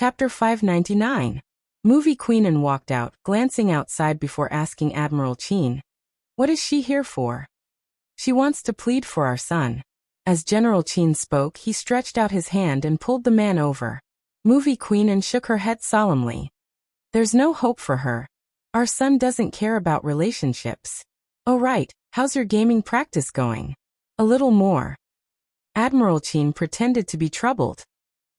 Chapter 599. Movie Queenan walked out, glancing outside before asking Admiral Chin, "What is she here for?" "She wants to plead for our son." As General Chin spoke, he stretched out his hand and pulled the man over. Movie Queenan shook her head solemnly. "There's no hope for her. Our son doesn't care about relationships." "Oh right, how's your gaming practice going?" "A little more." Admiral Chin pretended to be troubled.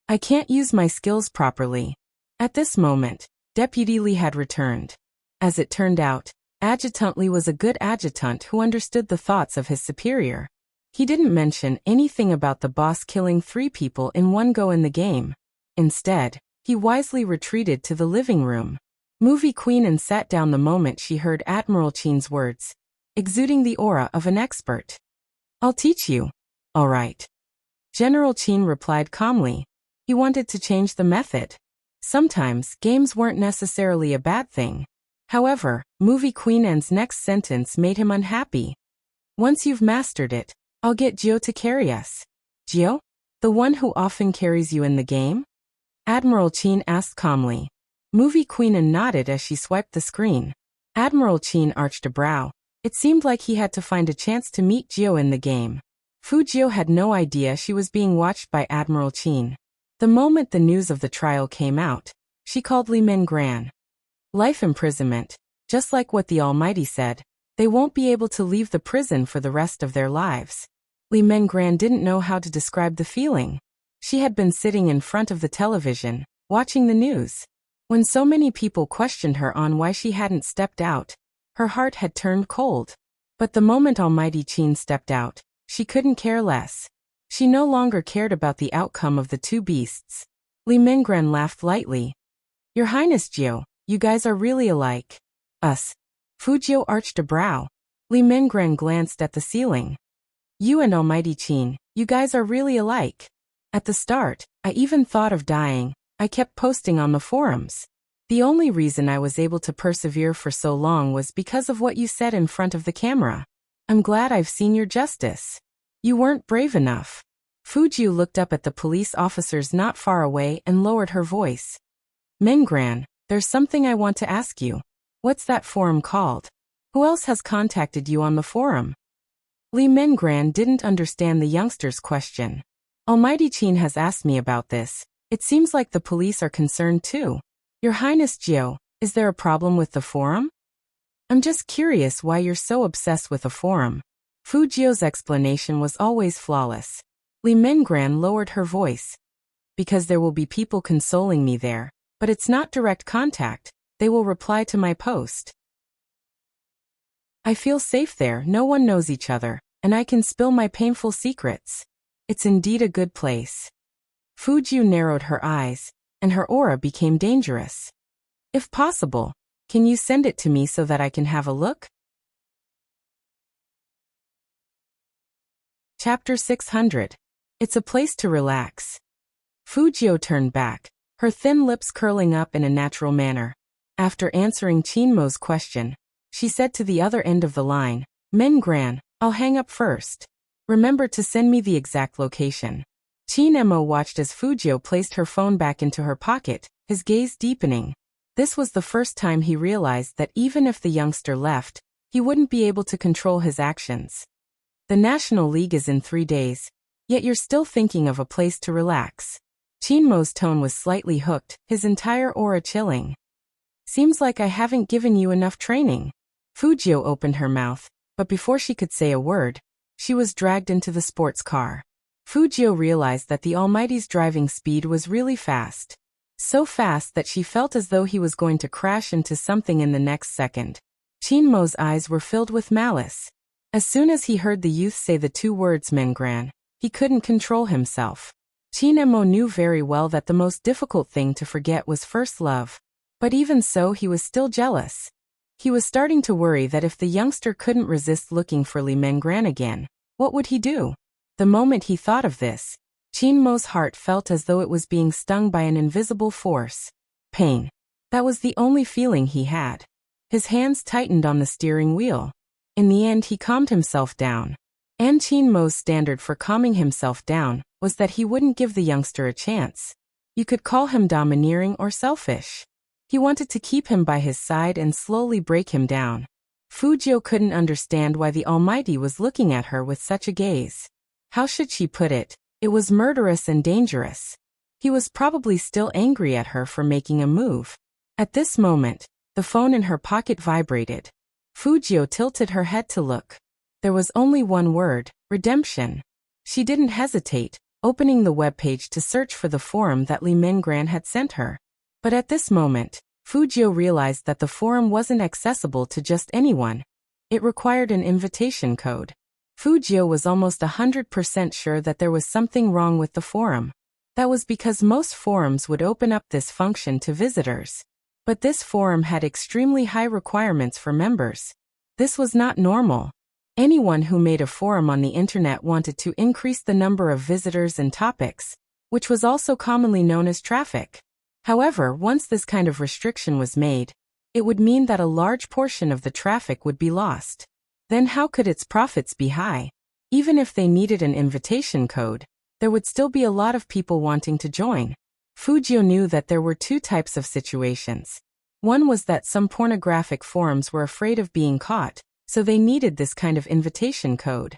"I can't use my skills properly." At this moment, Deputy Lee had returned. As it turned out, Adjutant Lee was a good adjutant who understood the thoughts of his superior. He didn't mention anything about the boss killing 3 people in one go in the game. Instead, he wisely retreated to the living room. Movie Queenan sat down the moment she heard Admiral Chin's words, exuding the aura of an expert. "I'll teach you." "All right." General Chin replied calmly. He wanted to change the method. Sometimes, games weren't necessarily a bad thing. However, Movie Queenan's next sentence made him unhappy. "Once you've mastered it, I'll get Gio to carry us." "Gio? The one who often carries you in the game?" Admiral Chin asked calmly. Movie Queenan nodded as she swiped the screen. Admiral Chin arched a brow. It seemed like he had to find a chance to meet Gio in the game. Fu Gio had no idea she was being watched by Admiral Chin. The moment the news of the trial came out, she called Li Mengran. Life imprisonment, just like what the Almighty said. They won't be able to leave the prison for the rest of their lives. Li Mengran didn't know how to describe the feeling. She had been sitting in front of the television, watching the news. When so many people questioned her on why she hadn't stepped out, her heart had turned cold. But the moment Almighty Chin stepped out, she couldn't care less. She no longer cared about the outcome of the 2 beasts. Li Mengran laughed lightly. "Your Highness Gio, you guys are really alike." "Us?" Fu Gio arched a brow. Li Mengran glanced at the ceiling. "You and Almighty Chin, you guys are really alike. At the start, I even thought of dying. I kept posting on the forums. The only reason I was able to persevere for so long was because of what you said in front of the camera. I'm glad I've seen your justice. You weren't brave enough." Fu Gio looked up at the police officers not far away and lowered her voice. "Mengran, there's something I want to ask you. What's that forum called? Who else has contacted you on the forum?" Li Mengran didn't understand the youngster's question. "Almighty Chin has asked me about this. It seems like the police are concerned too." "Your Highness Gio, is there a problem with the forum?" "I'm just curious why you're so obsessed with a forum." Fu Gio's explanation was always flawless. Li Mengran lowered her voice. "Because there will be people consoling me there, but it's not direct contact. They will reply to my post. I feel safe there, no one knows each other, and I can spill my painful secrets. It's indeed a good place." Fu Gio narrowed her eyes, and her aura became dangerous. "If possible, can you send it to me so that I can have a look?" Chapter 600. It's a place to relax. Fu Gio turned back, her thin lips curling up in a natural manner. After answering Chin Mo's question, she said to the other end of the line, "Mengran, I'll hang up first. Remember to send me the exact location." Chin Mo watched as Fu Gio placed her phone back into her pocket, his gaze deepening. This was the first time he realized that even if the youngster left, he wouldn't be able to control his actions. "The National League is in 3 days, yet you're still thinking of a place to relax." Chin Mo's tone was slightly hooked, his entire aura chilling. "Seems like I haven't given you enough training." Fu Gio opened her mouth, but before she could say a word, she was dragged into the sports car. Fu Gio realized that the Almighty's driving speed was really fast. So fast that she felt as though he was going to crash into something in the next second. Chin Mo's eyes were filled with malice. As soon as he heard the youth say the 2 words Mengran, he couldn't control himself. Chin Mo knew very well that the most difficult thing to forget was first love. But even so, he was still jealous. He was starting to worry that if the youngster couldn't resist looking for Li Mengran again, what would he do? The moment he thought of this, Chin Mo's heart felt as though it was being stung by an invisible force. Pain. That was the only feeling he had. His hands tightened on the steering wheel. In the end, he calmed himself down. And Chin Mo's standard for calming himself down was that he wouldn't give the youngster a chance. You could call him domineering or selfish. He wanted to keep him by his side and slowly break him down. Fujio couldn't understand why the Almighty was looking at her with such a gaze. How should she put it? It was murderous and dangerous. He was probably still angry at her for making a move. At this moment, the phone in her pocket vibrated. Fujio tilted her head to look. There was only one word: redemption. She didn't hesitate, opening the webpage to search for the forum that Lee Mingran had sent her. But at this moment, Fujio realized that the forum wasn't accessible to just anyone. It required an invitation code. Fujio was almost 100% sure that there was something wrong with the forum. That was because most forums would open up this function to visitors. But this forum had extremely high requirements for members. This was not normal. Anyone who made a forum on the internet wanted to increase the number of visitors and topics, which was also commonly known as traffic. However, once this kind of restriction was made, it would mean that a large portion of the traffic would be lost. Then how could its profits be high? Even if they needed an invitation code, there would still be a lot of people wanting to join. Fujio knew that there were two types of situations. One was that some pornographic forums were afraid of being caught, so they needed this kind of invitation code.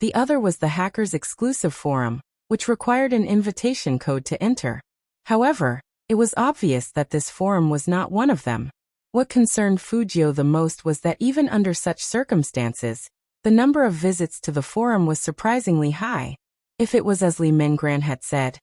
The other was the hackers' exclusive forum, which required an invitation code to enter. However, it was obvious that this forum was not one of them. What concerned Fujio the most was that even under such circumstances, the number of visits to the forum was surprisingly high. If it was as Lee Mingran had said,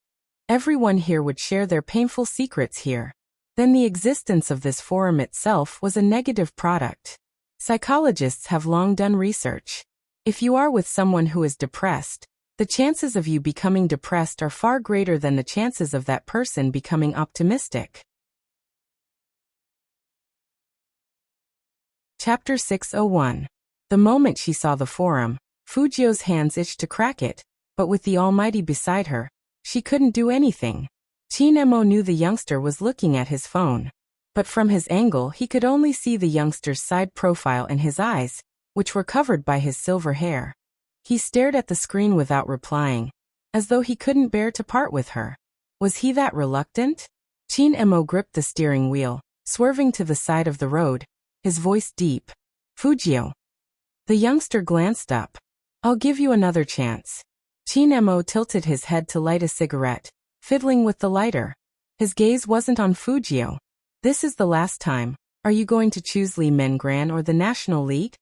everyone here would share their painful secrets here, then the existence of this forum itself was a negative product. Psychologists have long done research. If you are with someone who is depressed, the chances of you becoming depressed are far greater than the chances of that person becoming optimistic. Chapter 601. The moment she saw the forum, Fujio's hands itched to crack it, but with the Almighty beside her, she couldn't do anything. Chinemo knew the youngster was looking at his phone. But from his angle he could only see the youngster's side profile and his eyes, which were covered by his silver hair. He stared at the screen without replying, as though he couldn't bear to part with her. Was he that reluctant? Chinemo gripped the steering wheel, swerving to the side of the road, his voice deep. Fujio. The youngster glanced up. I'll give you another chance. Chinemo tilted his head to light a cigarette, fiddling with the lighter. His gaze wasn't on Fujio. This is the last time. Are you going to choose Lee Mingran or the National League?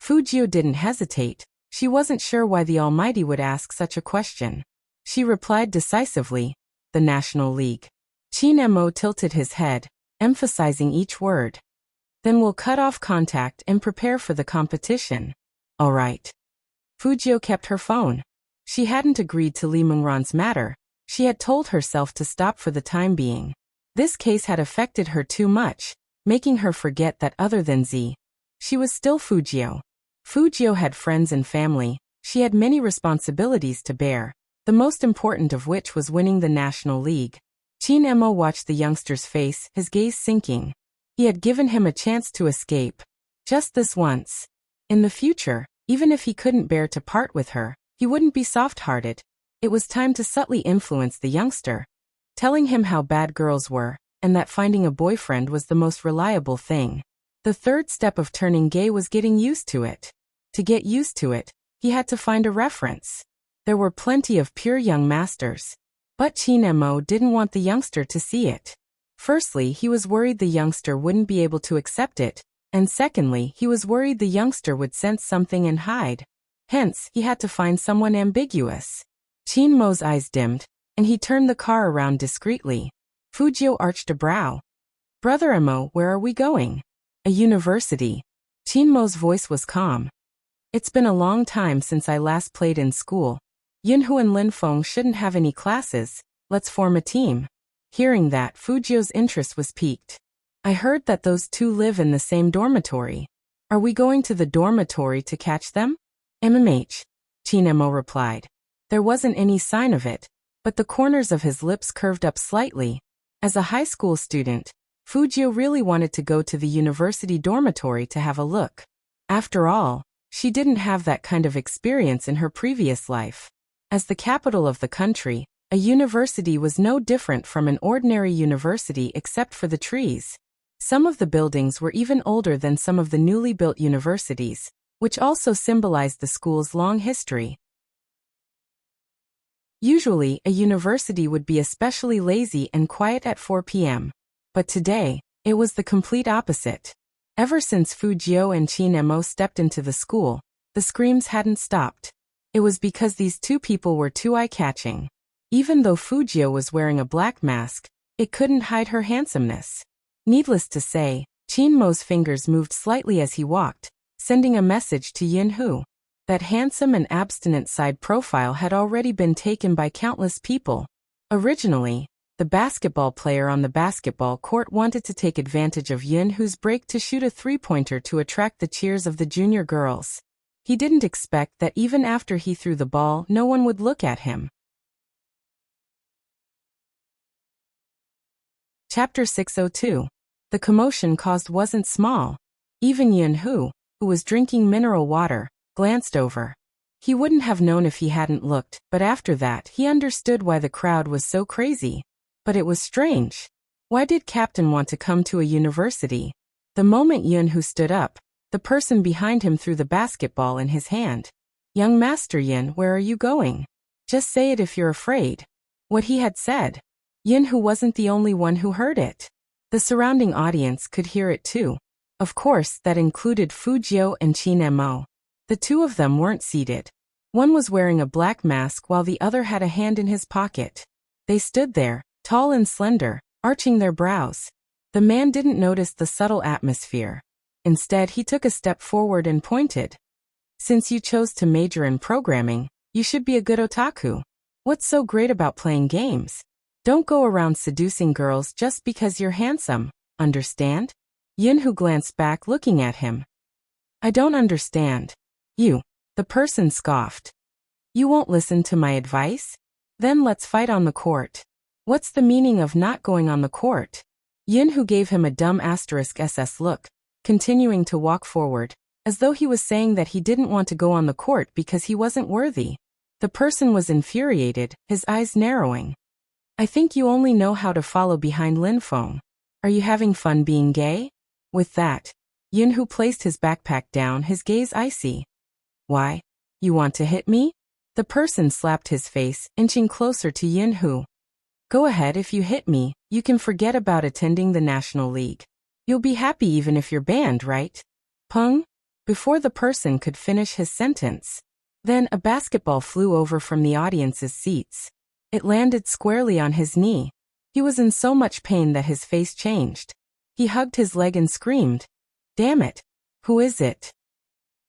Fujio didn't hesitate. She wasn't sure why the Almighty would ask such a question. She replied decisively, the National League. Chinemo tilted his head, emphasizing each word. Then we'll cut off contact and prepare for the competition. All right. Fujio kept her phone. She hadn't agreed to Lee Mingran's matter. She had told herself to stop for the time being. This case had affected her too much, making her forget that other than Z, she was still Fujio. Fujio had friends and family. She had many responsibilities to bear, the most important of which was winning the National League. Chinemo watched the youngster's face, his gaze sinking. He had given him a chance to escape. Just this once. In the future, even if he couldn't bear to part with her, he wouldn't be soft-hearted. It was time to subtly influence the youngster, telling him how bad girls were, and that finding a boyfriend was the most reliable thing. The third step of turning gay was getting used to it. To get used to it, he had to find a reference. There were plenty of pure young masters. But Chinemo didn't want the youngster to see it. Firstly, he was worried the youngster wouldn't be able to accept it, and secondly, he was worried the youngster would sense something and hide. Hence, he had to find someone ambiguous. Chinmo's eyes dimmed, and he turned the car around discreetly. Fujio arched a brow. Brother Emo, where are we going? A university. Chinmo's voice was calm. It's been a long time since I last played in school. Yunhu and Linfeng shouldn't have any classes. Let's form a team. Hearing that, Fujio's interest was piqued. I heard that those two live in the same dormitory. Are we going to the dormitory to catch them? MMH. Chinemo replied. There wasn't any sign of it, but the corners of his lips curved up slightly. As a high school student, Fujio really wanted to go to the university dormitory to have a look. After all, she didn't have that kind of experience in her previous life. As the capital of the country, A university was no different from an ordinary university except for the trees. Some of the buildings were even older than some of the newly built universities, which also symbolized the school's long history. Usually, a university would be especially lazy and quiet at 4 p.m. But today, it was the complete opposite. Ever since Fujio and Chin-mo stepped into the school, the screams hadn't stopped. It was because these two people were too eye-catching. Even though Fujio was wearing a black mask, it couldn't hide her handsomeness. Needless to say, Chin-mo's fingers moved slightly as he walked, sending a message to Yin-hoo. That handsome and abstinent side profile had already been taken by countless people. Originally, the basketball player on the basketball court wanted to take advantage of Yin-hoo's break to shoot a three-pointer to attract the cheers of the junior girls. He didn't expect that even after he threw the ball, no one would look at him. Chapter 602. The commotion caused wasn't small. Even Yin-hoo, who was drinking mineral water, glanced over. He wouldn't have known if he hadn't looked, but after that he understood why the crowd was so crazy. But it was strange. Why did Captain want to come to a university? The moment Yin-hoo stood up, the person behind him threw the basketball in his hand. "Young Master Yin, where are you going? Just say it if you're afraid." What he had said. Yin-hoo wasn't the only one who heard it. The surrounding audience could hear it too. Of course, that included Fujio and Chin-mo. The two of them weren't seated. One was wearing a black mask while the other had a hand in his pocket. They stood there, tall and slender, arching their brows. The man didn't notice the subtle atmosphere. Instead, he took a step forward and pointed. "Since you chose to major in programming, you should be a good otaku. What's so great about playing games? Don't go around seducing girls just because you're handsome, understand?" Yin-hoo glanced back looking at him. "I don't understand." "You." The person scoffed. "You won't listen to my advice? Then let's fight on the court." "What's the meaning of not going on the court?" Yin-hoo gave him a dumb *SS look, continuing to walk forward, as though he was saying that he didn't want to go on the court because he wasn't worthy. The person was infuriated, his eyes narrowing. "I think you only know how to follow behind Linfeng. Are you having fun being gay?" With that, Yin-hoo placed his backpack down, his gaze icy. "Why? You want to hit me?" The person slapped his face, inching closer to Yin-hoo. "Go ahead, if you hit me, you can forget about attending the National League. You'll be happy even if you're banned, right?" Pung? Before the person could finish his sentence. Then a basketball flew over from the audience's seats. It landed squarely on his knee. He was in so much pain that his face changed. He hugged his leg and screamed, "Damn it! Who is it?"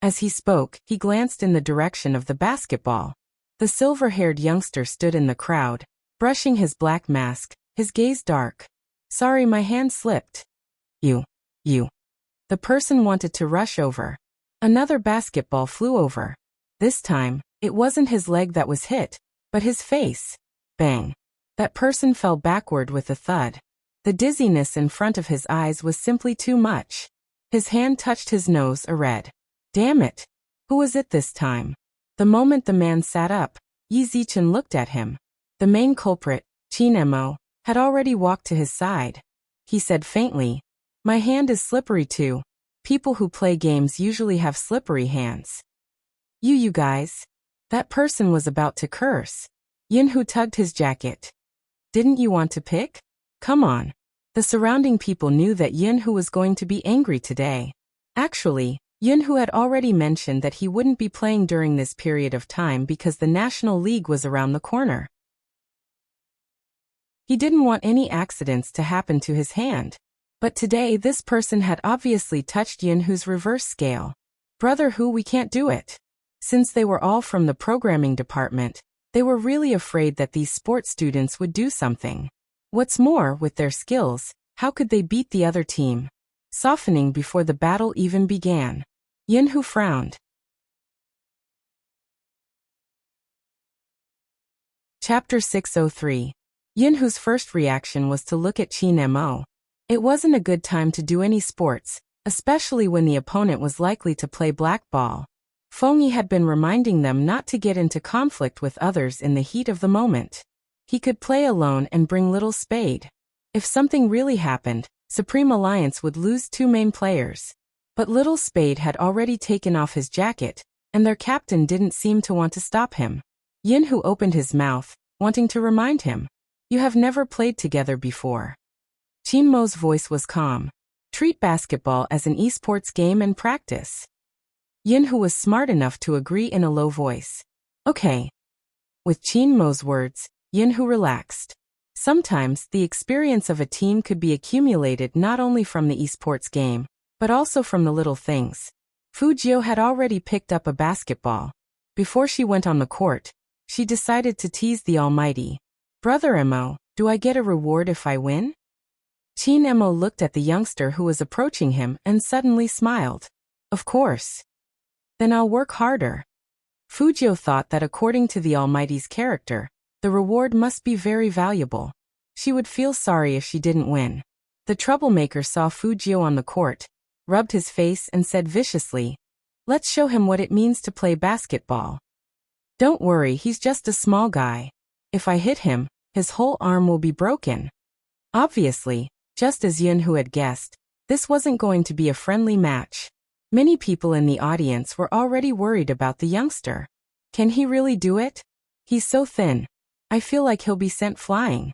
As he spoke, he glanced in the direction of the basketball. The silver-haired youngster stood in the crowd, brushing his black mask, his gaze dark. "Sorry, my hand slipped." You. The person wanted to rush over. Another basketball flew over. This time, it wasn't his leg that was hit, but his face. Bang. That person fell backward with a thud. The dizziness in front of his eyes was simply too much. His hand touched his nose, a red. Damn it. Who was it this time? The moment the man sat up, Yi Zichen looked at him. The main culprit, Chin-mo, had already walked to his side. He said faintly, "My hand is slippery too. People who play games usually have slippery hands." You guys. That person was about to curse. Yin-hoo tugged his jacket. "Didn't you want to pick? Come on." The surrounding people knew that Yin-hoo was going to be angry today. Actually, Yin-hoo had already mentioned that he wouldn't be playing during this period of time because the National League was around the corner. He didn't want any accidents to happen to his hand. But today this person had obviously touched Yin-hoo's reverse scale. "Brother Who, we can't do it." Since they were all from the programming department, they were really afraid that these sports students would do something. What's more, with their skills, how could they beat the other team? Softening before the battle even began. Yin-hoo frowned. Chapter 603. Yin-hoo's first reaction was to look at Chin-mo. It wasn't a good time to do any sports, especially when the opponent was likely to play blackball. Fengyi had been reminding them not to get into conflict with others in the heat of the moment. He could play alone and bring little Spade. If something really happened, Supreme Alliance would lose 2 main players. But little Spade had already taken off his jacket, and their captain didn't seem to want to stop him. Yinhu opened his mouth, wanting to remind him. You have never played together before. Qin Mo's voice was calm. Treat basketball as an esports game and practice. Yinhu was smart enough to agree in a low voice. Okay. With Qin Mo's words, Yinhu relaxed. Sometimes, the experience of a team could be accumulated not only from the esports game, but also from the little things. Fujio had already picked up a basketball. Before she went on the court, she decided to tease the almighty. Brother Mo, do I get a reward if I win? Qin Mo looked at the youngster who was approaching him and suddenly smiled. Of course. Then I'll work harder. Fujio thought that according to the almighty's character, the reward must be very valuable. She would feel sorry if she didn't win. The troublemaker saw Fujio on the court, rubbed his face and said viciously, let's show him what it means to play basketball. Don't worry, he's just a small guy. If I hit him, his whole arm will be broken. Obviously, just as Yunhu had guessed, this wasn't going to be a friendly match. Many people in the audience were already worried about the youngster. Can he really do it? He's so thin. I feel like he'll be sent flying.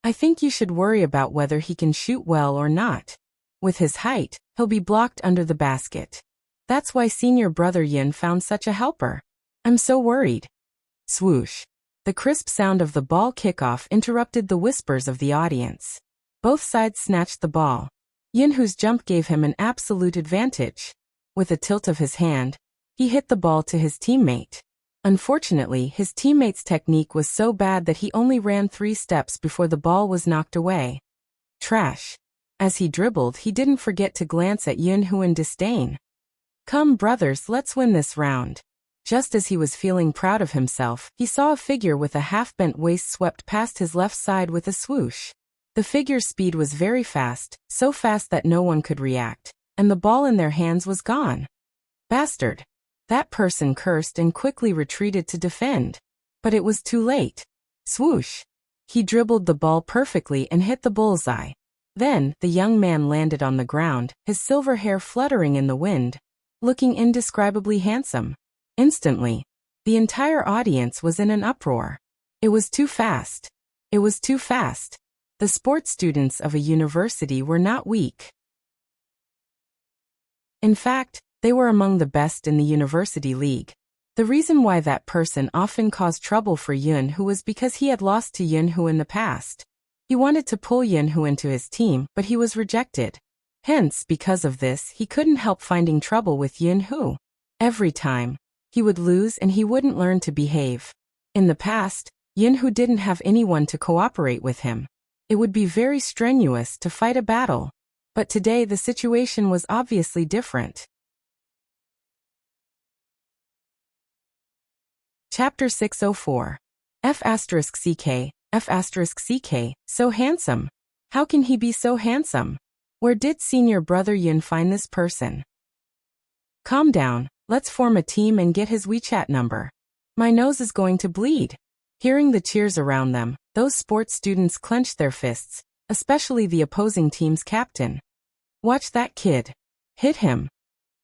I think you should worry about whether he can shoot well or not. With his height, he'll be blocked under the basket. That's why senior brother Yin found such a helper. I'm so worried. Swoosh. The crisp sound of the ball kickoff interrupted the whispers of the audience. Both sides snatched the ball. Yinhu's jump gave him an absolute advantage. With a tilt of his hand, he hit the ball to his teammate. Unfortunately, his teammate's technique was so bad that he only ran 3 steps before the ball was knocked away. Trash. As he dribbled, he didn't forget to glance at Yunhu in disdain. Come brothers, let's win this round. Just as he was feeling proud of himself, he saw a figure with a half-bent waist swept past his left side with a swoosh. The figure's speed was very fast, so fast that no one could react, and the ball in their hands was gone. Bastard. That person cursed and quickly retreated to defend. But it was too late. Swoosh. He dribbled the ball perfectly and hit the bullseye. Then, the young man landed on the ground, his silver hair fluttering in the wind, looking indescribably handsome. Instantly, the entire audience was in an uproar. It was too fast. It was too fast. The sports students of a university were not weak. In fact, they were among the best in the university league. The reason why that person often caused trouble for Yunhu was because he had lost to Yunhu in the past. He wanted to pull Yunhu into his team, but he was rejected. Hence, because of this, he couldn't help finding trouble with Yunhu. Every time, he would lose and he wouldn't learn to behave. In the past, Yunhu didn't have anyone to cooperate with him. It would be very strenuous to fight a battle. But today the situation was obviously different. Chapter 604. F***CK, F***CK, so handsome. How can he be so handsome? Where did senior brother Yun find this person? Calm down, let's form a team and get his WeChat number. My nose is going to bleed. Hearing the cheers around them, those sports students clenched their fists, especially the opposing team's captain. Watch that kid. Hit him.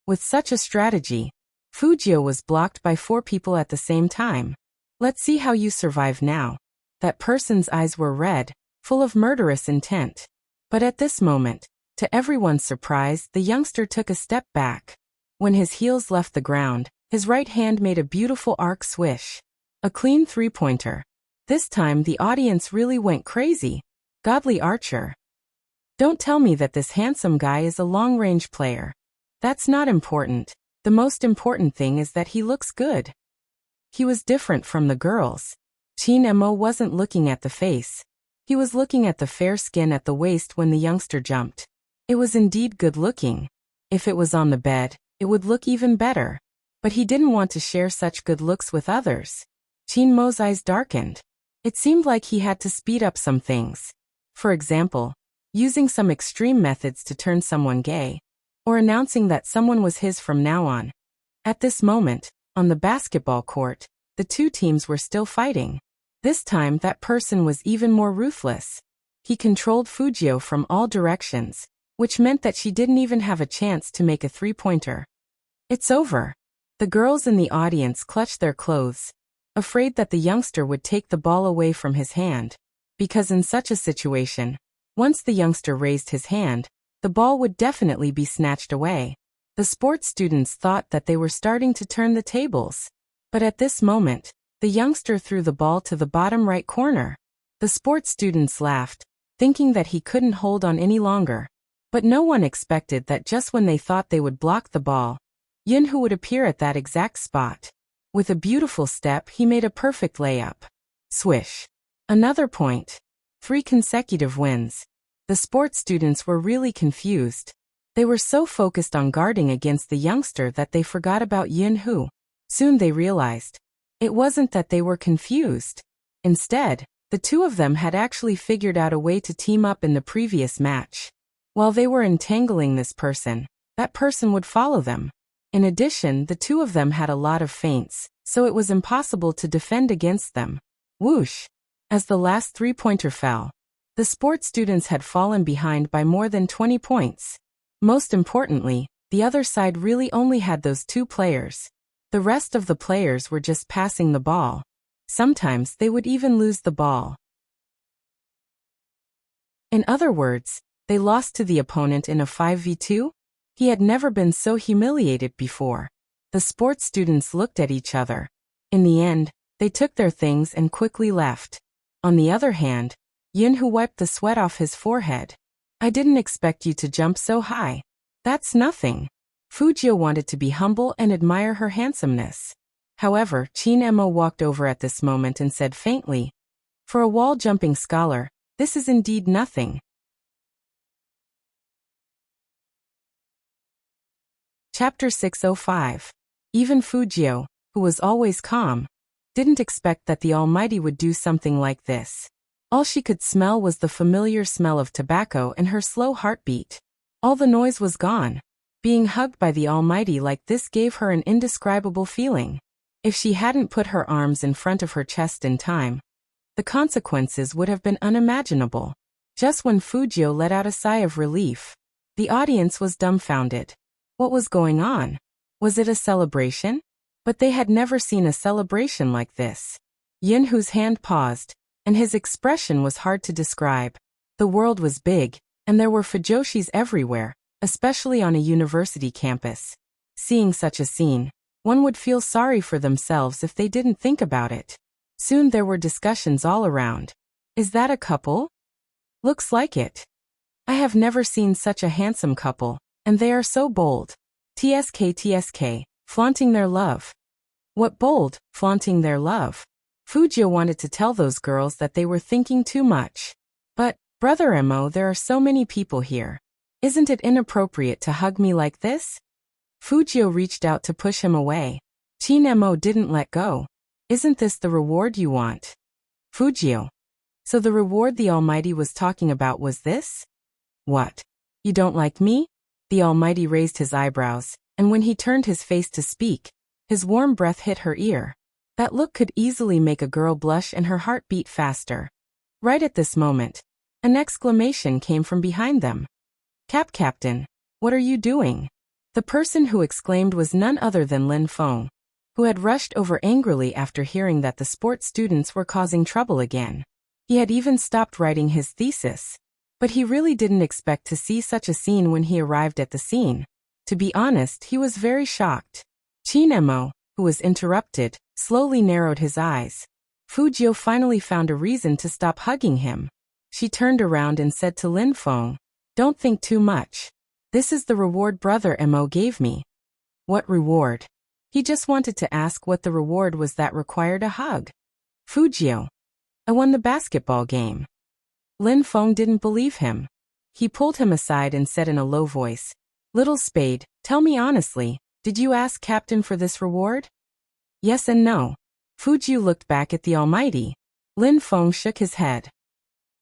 With such a strategy, Fujio was blocked by 4 people at the same time. Let's see how you survive now. That person's eyes were red, full of murderous intent. But at this moment, to everyone's surprise, the youngster took a step back. When his heels left the ground, his right hand made a beautiful arc swish. A clean 3-pointer. This time the audience really went crazy. Godly archer. Don't tell me that this handsome guy is a long-range player. That's not important. The most important thing is that he looks good. He was different from the girls. Qin Mo wasn't looking at the face. He was looking at the fair skin at the waist when the youngster jumped. It was indeed good-looking. If it was on the bed, it would look even better. But he didn't want to share such good looks with others. Qin Mo's eyes darkened. It seemed like he had to speed up some things. For example, using some extreme methods to turn someone gay, or announcing that someone was his from now on. At this moment, on the basketball court, the 2 teams were still fighting. This time that person was even more ruthless. He controlled Fujio from all directions, which meant that she didn't even have a chance to make a three-pointer. It's over. The girls in the audience clutched their clothes, afraid that the youngster would take the ball away from his hand, because in such a situation, once the youngster raised his hand, the ball would definitely be snatched away. The sports students thought that they were starting to turn the tables. But at this moment, the youngster threw the ball to the bottom right corner. The sports students laughed, thinking that he couldn't hold on any longer. But no one expected that just when they thought they would block the ball, Yunho would appear at that exact spot. With a beautiful step, he made a perfect layup. Swish. Another point. 3 consecutive wins. The sports students were really confused. They were so focused on guarding against the youngster that they forgot about Yunho. Soon they realized. It wasn't that they were confused. Instead, the two of them had actually figured out a way to team up in the previous match. While they were entangling this person, that person would follow them. In addition, the two of them had a lot of feints, so it was impossible to defend against them. Whoosh! As the last three-pointer fell, the sports students had fallen behind by more than 20 points. Most importantly, the other side really only had those 2 players. The rest of the players were just passing the ball. Sometimes they would even lose the ball. In other words, they lost to the opponent in a 5v2? He had never been so humiliated before. The sports students looked at each other. In the end, they took their things and quickly left. On the other hand, Yunho wiped the sweat off his forehead. I didn't expect you to jump so high. That's nothing. Fujio wanted to be humble and admire her handsomeness. However, Chin Emo walked over at this moment and said faintly, "For a wall-jumping scholar, this is indeed nothing." Chapter 605. Even Fujio, who was always calm, didn't expect that the Almighty would do something like this. All she could smell was the familiar smell of tobacco and her slow heartbeat. All the noise was gone. Being hugged by the Almighty like this gave her an indescribable feeling. If she hadn't put her arms in front of her chest in time, the consequences would have been unimaginable. Just when Fujio let out a sigh of relief, the audience was dumbfounded. What was going on? Was it a celebration? But they had never seen a celebration like this. Yunho's hand paused, and his expression was hard to describe. The world was big, and there were fujoshis everywhere, especially on a university campus. Seeing such a scene, one would feel sorry for themselves if they didn't think about it. Soon there were discussions all around. Is that a couple? Looks like it. I have never seen such a handsome couple, and they are so bold. TSK, flaunting their love. What bold, flaunting their love? Fujio wanted to tell those girls that they were thinking too much. But, Brother Emo, there are so many people here. Isn't it inappropriate to hug me like this? Fujio reached out to push him away. Chin Emo didn't let go. Isn't this the reward you want? Fujio. So the reward the Almighty was talking about was this? What? You don't like me? The Almighty raised his eyebrows, and when he turned his face to speak, his warm breath hit her ear. That look could easily make a girl blush and her heart beat faster. Right at this moment, an exclamation came from behind them. Captain, what are you doing? The person who exclaimed was none other than Lin Feng, who had rushed over angrily after hearing that the sports students were causing trouble again. He had even stopped writing his thesis. But he really didn't expect to see such a scene when he arrived at the scene. To be honest, he was very shocked. Chin Emo, who was interrupted, slowly narrowed his eyes. Fujio finally found a reason to stop hugging him. She turned around and said to Lin Feng, "Don't think too much. This is the reward Brother Emo gave me." What reward? He just wanted to ask what the reward was that required a hug. Fujio. I won the basketball game. Lin Feng didn't believe him. He pulled him aside and said in a low voice, "Little Spade, tell me honestly, did you ask Captain for this reward?" Yes and no. Fujio looked back at the Almighty. Lin Feng shook his head.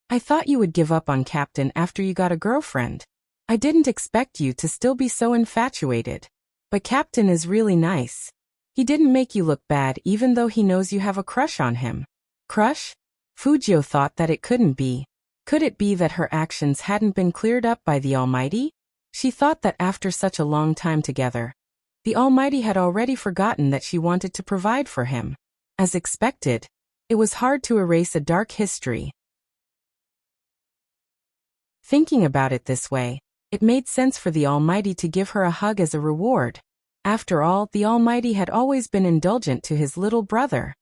I thought you would give up on Captain after you got a girlfriend. I didn't expect you to still be so infatuated. But Captain is really nice. He didn't make you look bad even though he knows you have a crush on him. Crush? Fujio thought that it couldn't be. Could it be that her actions hadn't been cleared up by the Almighty? She thought that after such a long time together, the Almighty had already forgotten that she wanted to provide for him. As expected, it was hard to erase a dark history. Thinking about it this way, it made sense for the Almighty to give her a hug as a reward. After all, the Almighty had always been indulgent to his little brother.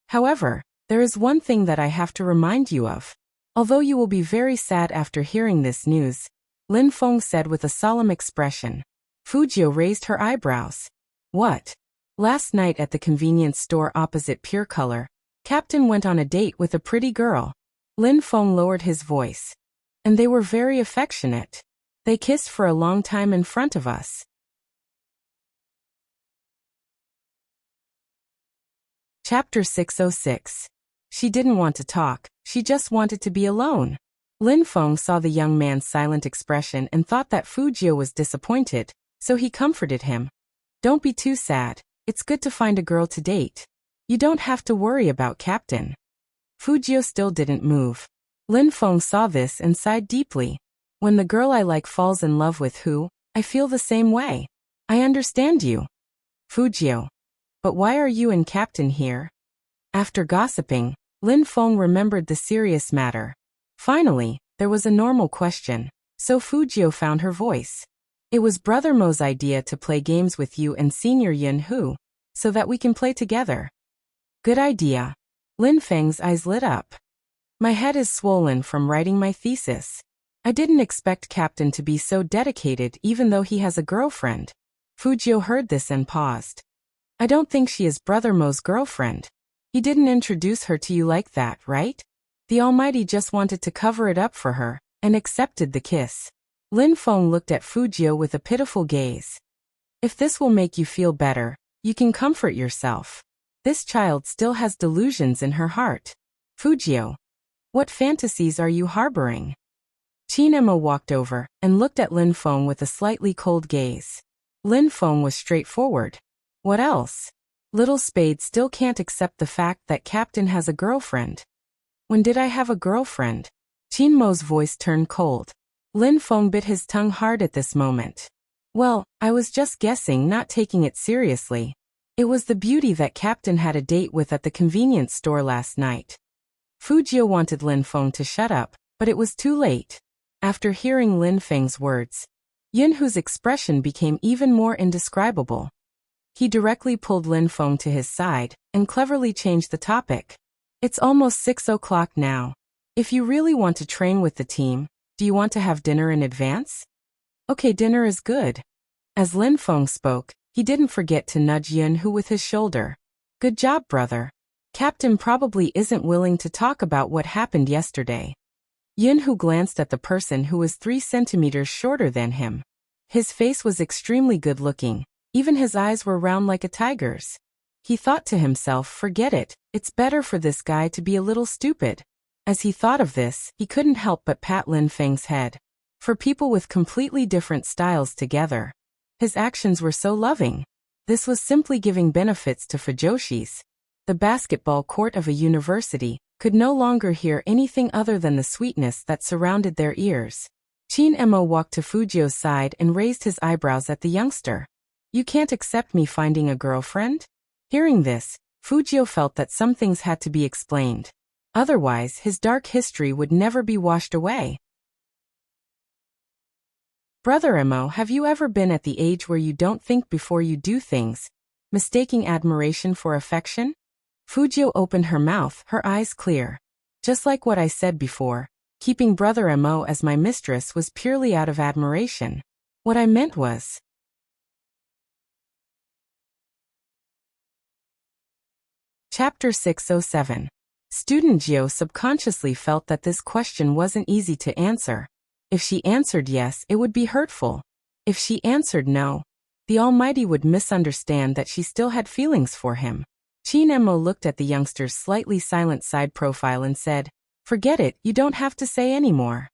However, there is one thing that I have to remind you of. Although you will be very sad after hearing this news, Lin Feng said with a solemn expression. Fujio raised her eyebrows. What? Last night at the convenience store opposite Pure Color, Captain went on a date with a pretty girl. Lin Feng lowered his voice. And they were very affectionate. They kissed for a long time in front of us. Chapter 606. She didn't want to talk, she just wanted to be alone. Lin Feng saw the young man's silent expression and thought that Fujio was disappointed, so he comforted him. Don't be too sad, it's good to find a girl to date. You don't have to worry about Captain. Fujio still didn't move. Lin Feng saw this and sighed deeply. When the girl I like falls in love with who, I feel the same way. I understand you. Fujio. But why are you and Captain here? After gossiping, Lin Feng remembered the serious matter. Finally, there was a normal question, so Fujio found her voice. It was Brother Mo's idea to play games with you and Senior Yun Hu, so that we can play together. Good idea. Lin Feng's eyes lit up. My head is swollen from writing my thesis. I didn't expect Captain to be so dedicated even though he has a girlfriend. Fujio heard this and paused. I don't think she is Brother Mo's girlfriend. He didn't introduce her to you like that, right? The Almighty just wanted to cover it up for her, and accepted the kiss. Lin Feng looked at Fujio with a pitiful gaze. If this will make you feel better, you can comfort yourself. This child still has delusions in her heart. Fujio. What fantasies are you harboring? Qin Emma walked over and looked at Lin Feng with a slightly cold gaze. Lin Feng was straightforward. What else? Little Spade still can't accept the fact that Captain has a girlfriend. When did I have a girlfriend? Qin Mo's voice turned cold. Lin Feng bit his tongue hard at this moment. Well, I was just guessing, not taking it seriously. It was the beauty that Captain had a date with at the convenience store last night. Fujio wanted Lin Feng to shut up, but it was too late. After hearing Lin Feng's words, Yun Hu's expression became even more indescribable. He directly pulled Lin Feng to his side and cleverly changed the topic. It's almost 6 o'clock now. If you really want to train with the team, do you want to have dinner in advance? Okay, dinner is good. As Lin Feng spoke, he didn't forget to nudge Yun Hu with his shoulder. Good job, brother. Captain probably isn't willing to talk about what happened yesterday. Yun Hu glanced at the person who was 3 centimeters shorter than him. His face was extremely good-looking. Even his eyes were round like a tiger's. He thought to himself, forget it, it's better for this guy to be a little stupid. As he thought of this, he couldn't help but pat Lin Feng's head. For people with completely different styles together, his actions were so loving. This was simply giving benefits to Fujoshis. The basketball court of a university could no longer hear anything other than the sweetness that surrounded their ears. Qin Emma walked to Fujio's side and raised his eyebrows at the youngster. You can't accept me finding a girlfriend? Hearing this, Fujio felt that some things had to be explained. Otherwise, his dark history would never be washed away. Brother Emo, have you ever been at the age where you don't think before you do things, mistaking admiration for affection? Fujio opened her mouth, her eyes clear. Just like what I said before, keeping Brother Emo as my mistress was purely out of admiration. What I meant was... Chapter 607. Student Jio subconsciously felt that this question wasn't easy to answer. If she answered yes, it would be hurtful. If she answered no, the Almighty would misunderstand that she still had feelings for him. Qin Emo looked at the youngster's slightly silent side profile and said, forget it, you don't have to say any more.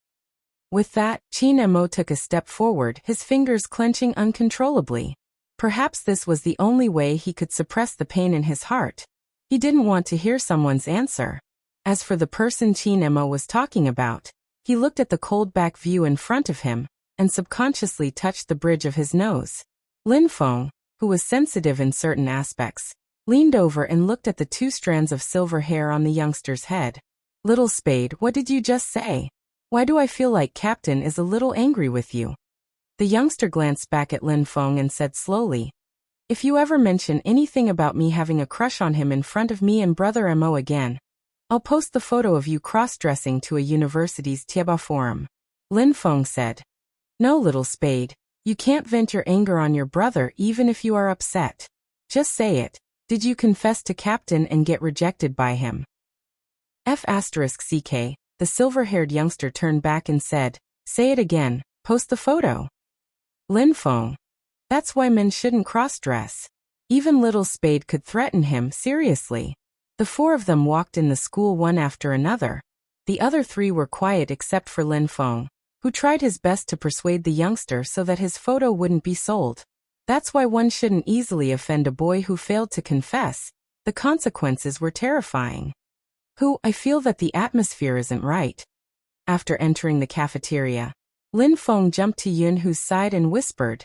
With that, Qin Emo took a step forward, his fingers clenching uncontrollably. Perhaps this was the only way he could suppress the pain in his heart. He didn't want to hear someone's answer. As for the person Qin Mo was talking about, he looked at the cold back view in front of him and subconsciously touched the bridge of his nose. Lin Feng, who was sensitive in certain aspects, leaned over and looked at the 2 strands of silver hair on the youngster's head. Little Spade, what did you just say? Why do I feel like Captain is a little angry with you? The youngster glanced back at Lin Feng and said slowly, if you ever mention anything about me having a crush on him in front of me and Brother Mo again, I'll post the photo of you cross-dressing to a university's Tieba forum. Lin Feng said, no, Little Spade, you can't vent your anger on your brother even if you are upset. Just say it. Did you confess to Captain and get rejected by him? F***ck, the silver-haired youngster turned back and said, say it again, post the photo. Lin Feng. That's why men shouldn't cross-dress. Even Little Spade could threaten him, seriously. The 4 of them walked in the school one after another. The other 3 were quiet except for Lin Feng, who tried his best to persuade the youngster so that his photo wouldn't be sold. That's why one shouldn't easily offend a boy who failed to confess. The consequences were terrifying. I feel that the atmosphere isn't right. After entering the cafeteria, Lin Feng jumped to Yunhu's side and whispered,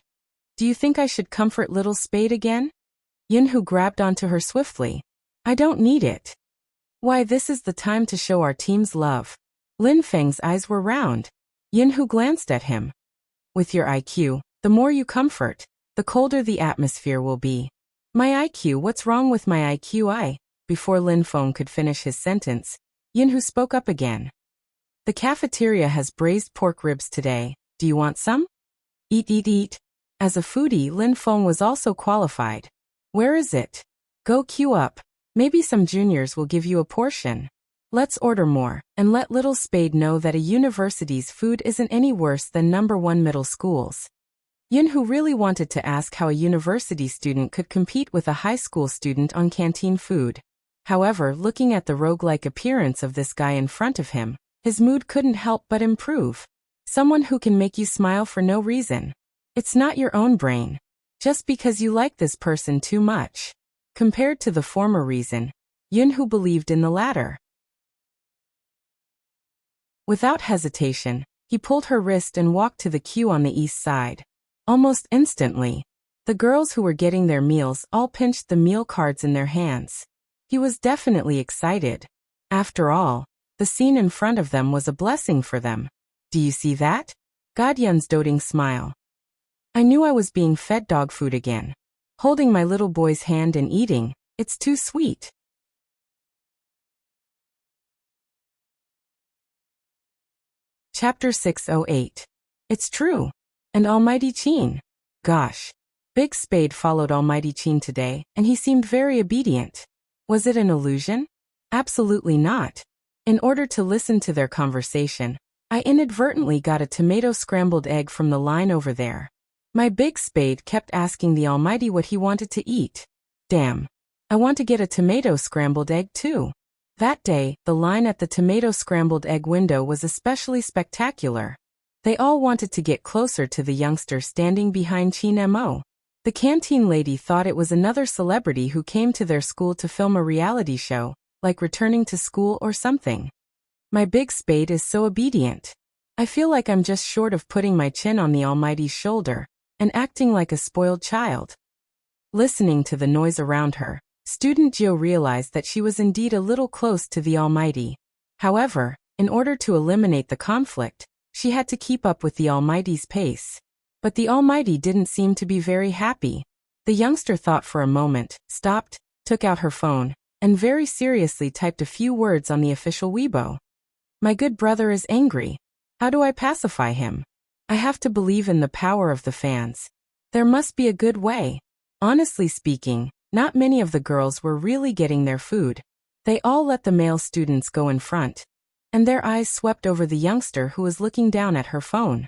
do you think I should comfort Little Spade again? Yunhu grabbed onto her swiftly. I don't need it. Why, this is the time to show our team's love. Lin Feng's eyes were round. Yunhu glanced at him. With your IQ, the more you comfort, the colder the atmosphere will be. My IQ, what's wrong with my IQ? Before Lin Feng could finish his sentence, Yunhu spoke up again. The cafeteria has braised pork ribs today. Do you want some? Eat. As a foodie, Lin Feng was also qualified. Where is it? Go queue up. Maybe some juniors will give you a portion. Let's order more, and let Little Spade know that a university's food isn't any worse than #1 middle school's. Yunhu really wanted to ask how a university student could compete with a high school student on canteen food. However, looking at the roguelike appearance of this guy in front of him, his mood couldn't help but improve. Someone who can make you smile for no reason. It's not your own brain. Just because you like this person too much. Compared to the former reason, Yunhu believed in the latter. Without hesitation, he pulled her wrist and walked to the queue on the east side. Almost instantly, the girls who were getting their meals all pinched the meal cards in their hands. He was definitely excited. After all, the scene in front of them was a blessing for them. Do you see that? Gadyun's doting smile. I knew I was being fed dog food again. Holding my little boy's hand and eating, it's too sweet. Chapter 608. It's true. And Almighty Qin. Gosh. Big Spade followed Almighty Qin today, and he seemed very obedient. Was it an illusion? Absolutely not. In order to listen to their conversation, I inadvertently got a tomato scrambled egg from the line over there. My Big Spade kept asking the Almighty what he wanted to eat. Damn. I want to get a tomato scrambled egg too. That day, the line at the tomato scrambled egg window was especially spectacular. They all wanted to get closer to the youngster standing behind Qin Mo. The canteen lady thought it was another celebrity who came to their school to film a reality show, like Returning to School or something. My Big Spade is so obedient. I feel like I'm just short of putting my chin on the Almighty's shoulder and acting like a spoiled child. Listening to the noise around her, Student Jiu realized that she was indeed a little close to the Almighty. However, in order to eliminate the conflict, she had to keep up with the Almighty's pace. But the Almighty didn't seem to be very happy. The youngster thought for a moment, stopped, took out her phone, and very seriously typed a few words on the official Weibo. My good brother is angry. How do I pacify him? I have to believe in the power of the fans. There must be a good way. Honestly speaking, not many of the girls were really getting their food. They all let the male students go in front, and their eyes swept over the youngster who was looking down at her phone.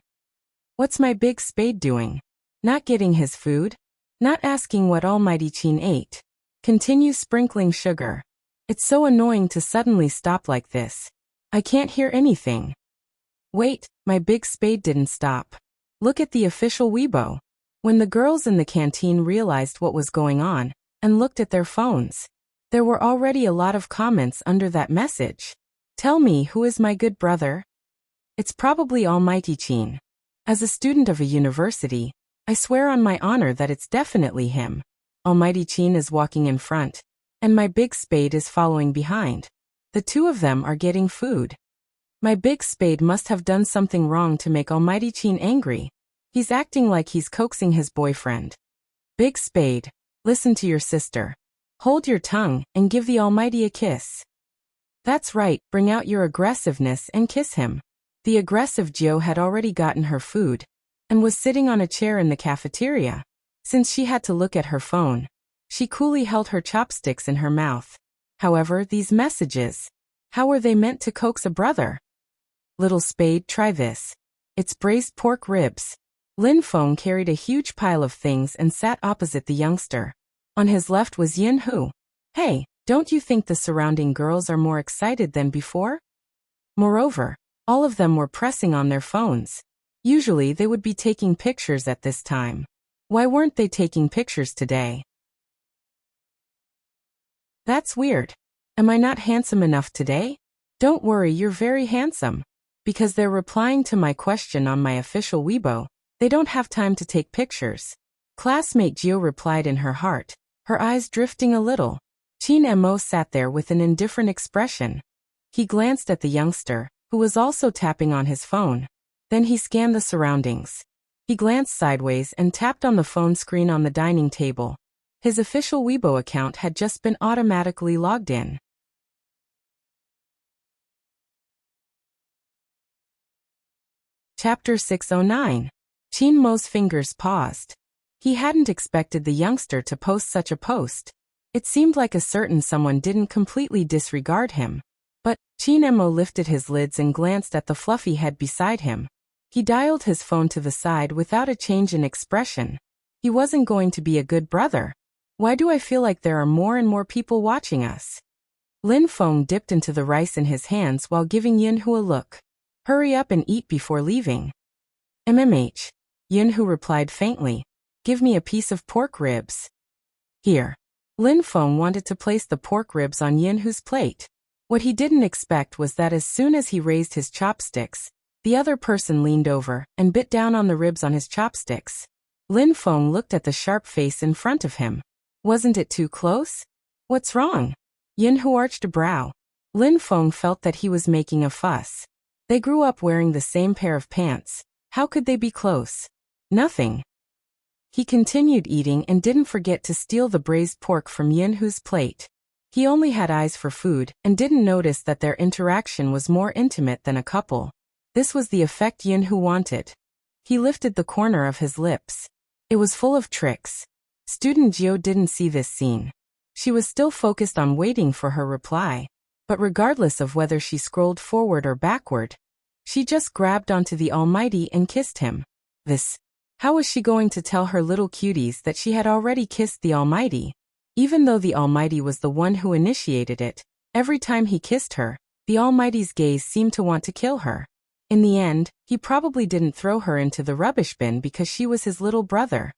What's my Big Spade doing? Not getting his food? Not asking what Almighty Qin ate? Continue sprinkling sugar. It's so annoying to suddenly stop like this. I can't hear anything. Wait, my Big Spade didn't stop. Look at the official Weibo. When the girls in the canteen realized what was going on and looked at their phones, There were already a lot of comments under that message. Tell me, who is my good brother? It's probably Almighty Chin. As a student of a university, I swear on my honor that it's definitely him. Almighty Chin is walking in front, and my big spade is following behind. The two of them are getting food. My big spade must have done something wrong to make Almighty Chin angry. He's acting like he's coaxing his boyfriend. Big spade, listen to your sister. Hold your tongue and give the Almighty a kiss. That's right, bring out your aggressiveness and kiss him. The aggressive Gio had already gotten her food and was sitting on a chair in the cafeteria. Since she had to look at her phone, she coolly held her chopsticks in her mouth. However, these messages, how were they meant to coax a brother? Little spade, try this. It's braised pork ribs. Lin Feng carried a huge pile of things and sat opposite the youngster. On his left was Yin Hu. Hey, don't you think the surrounding girls are more excited than before? Moreover, all of them were pressing on their phones. Usually they would be taking pictures at this time. Why weren't they taking pictures today? That's weird. Am I not handsome enough today? Don't worry, you're very handsome. Because they're replying to my question on my official Weibo, they don't have time to take pictures. Classmate Gio replied in her heart, her eyes drifting a little. Chin Mo sat there with an indifferent expression. He glanced at the youngster, who was also tapping on his phone. Then he scanned the surroundings. He glanced sideways and tapped on the phone screen on the dining table. His official Weibo account had just been automatically logged in. Chapter 609. Chin Mo's fingers paused. He hadn't expected the youngster to post such a post. It seemed like a certain someone didn't completely disregard him. But Chin Mo lifted his lids and glanced at the fluffy head beside him. He dialed his phone to the side without a change in expression. He wasn't going to be a good brother. Why do I feel like there are more and more people watching us? Lin Feng dipped into the rice in his hands while giving Yin Hu a look. Hurry up and eat before leaving. MMH. Yin Hu replied faintly. Give me a piece of pork ribs. Here. Lin Feng wanted to place the pork ribs on Yin Hu's plate. What he didn't expect was that as soon as he raised his chopsticks, the other person leaned over and bit down on the ribs on his chopsticks. Lin Feng looked at the sharp face in front of him. Wasn't it too close? What's wrong? Yin Hu arched a brow. Lin Feng felt that he was making a fuss. They grew up wearing the same pair of pants. How could they be close? Nothing. He continued eating and didn't forget to steal the braised pork from Yin Hu's plate. He only had eyes for food and didn't notice that their interaction was more intimate than a couple. This was the effect Yin Hu wanted. He lifted the corner of his lips. It was full of tricks. Student Gio didn't see this scene. She was still focused on waiting for her reply. But regardless of whether she scrolled forward or backward, she just grabbed onto the Almighty and kissed him. How was she going to tell her little cuties that she had already kissed the Almighty? Even though the Almighty was the one who initiated it, every time he kissed her, the Almighty's gaze seemed to want to kill her. In the end, he probably didn't throw her into the rubbish bin because she was his little brother.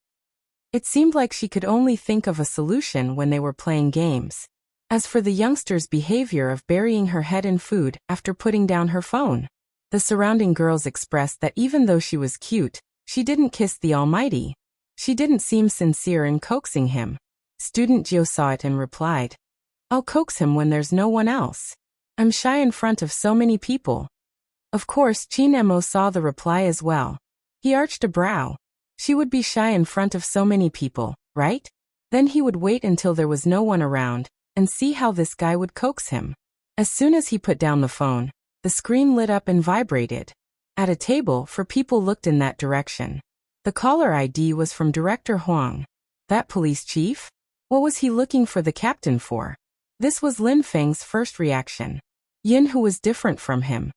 It seemed like she could only think of a solution when they were playing games. As for the youngster's behavior of burying her head in food after putting down her phone, the surrounding girls expressed that even though she was cute, she didn't kiss the Almighty. She didn't seem sincere in coaxing him. Student Gio saw it and replied, I'll coax him when there's no one else. I'm shy in front of so many people. Of course, Chin Mo saw the reply as well. He arched a brow. She would be shy in front of so many people, right? Then he would wait until there was no one around and see how this guy would coax him. As soon as he put down the phone, the screen lit up and vibrated. At a table, 4 people looked in that direction. The caller ID was from Director Huang. That police chief? What was he looking for the captain for? This was Lin Feng's first reaction. Yin Hu was different from him.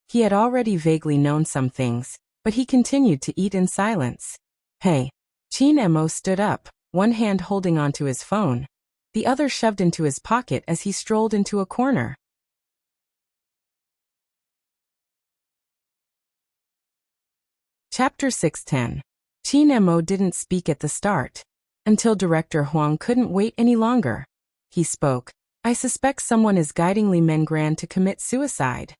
He had already vaguely known some things, but he continued to eat in silence. Hey. Chin Mo stood up, one hand holding onto his phone, the other shoved into his pocket as he strolled into a corner. Chapter 610. Chin Mo didn't speak at the start. Until Director Huang couldn't wait any longer. He spoke. I suspect someone is guiding Lee Mengran to commit suicide.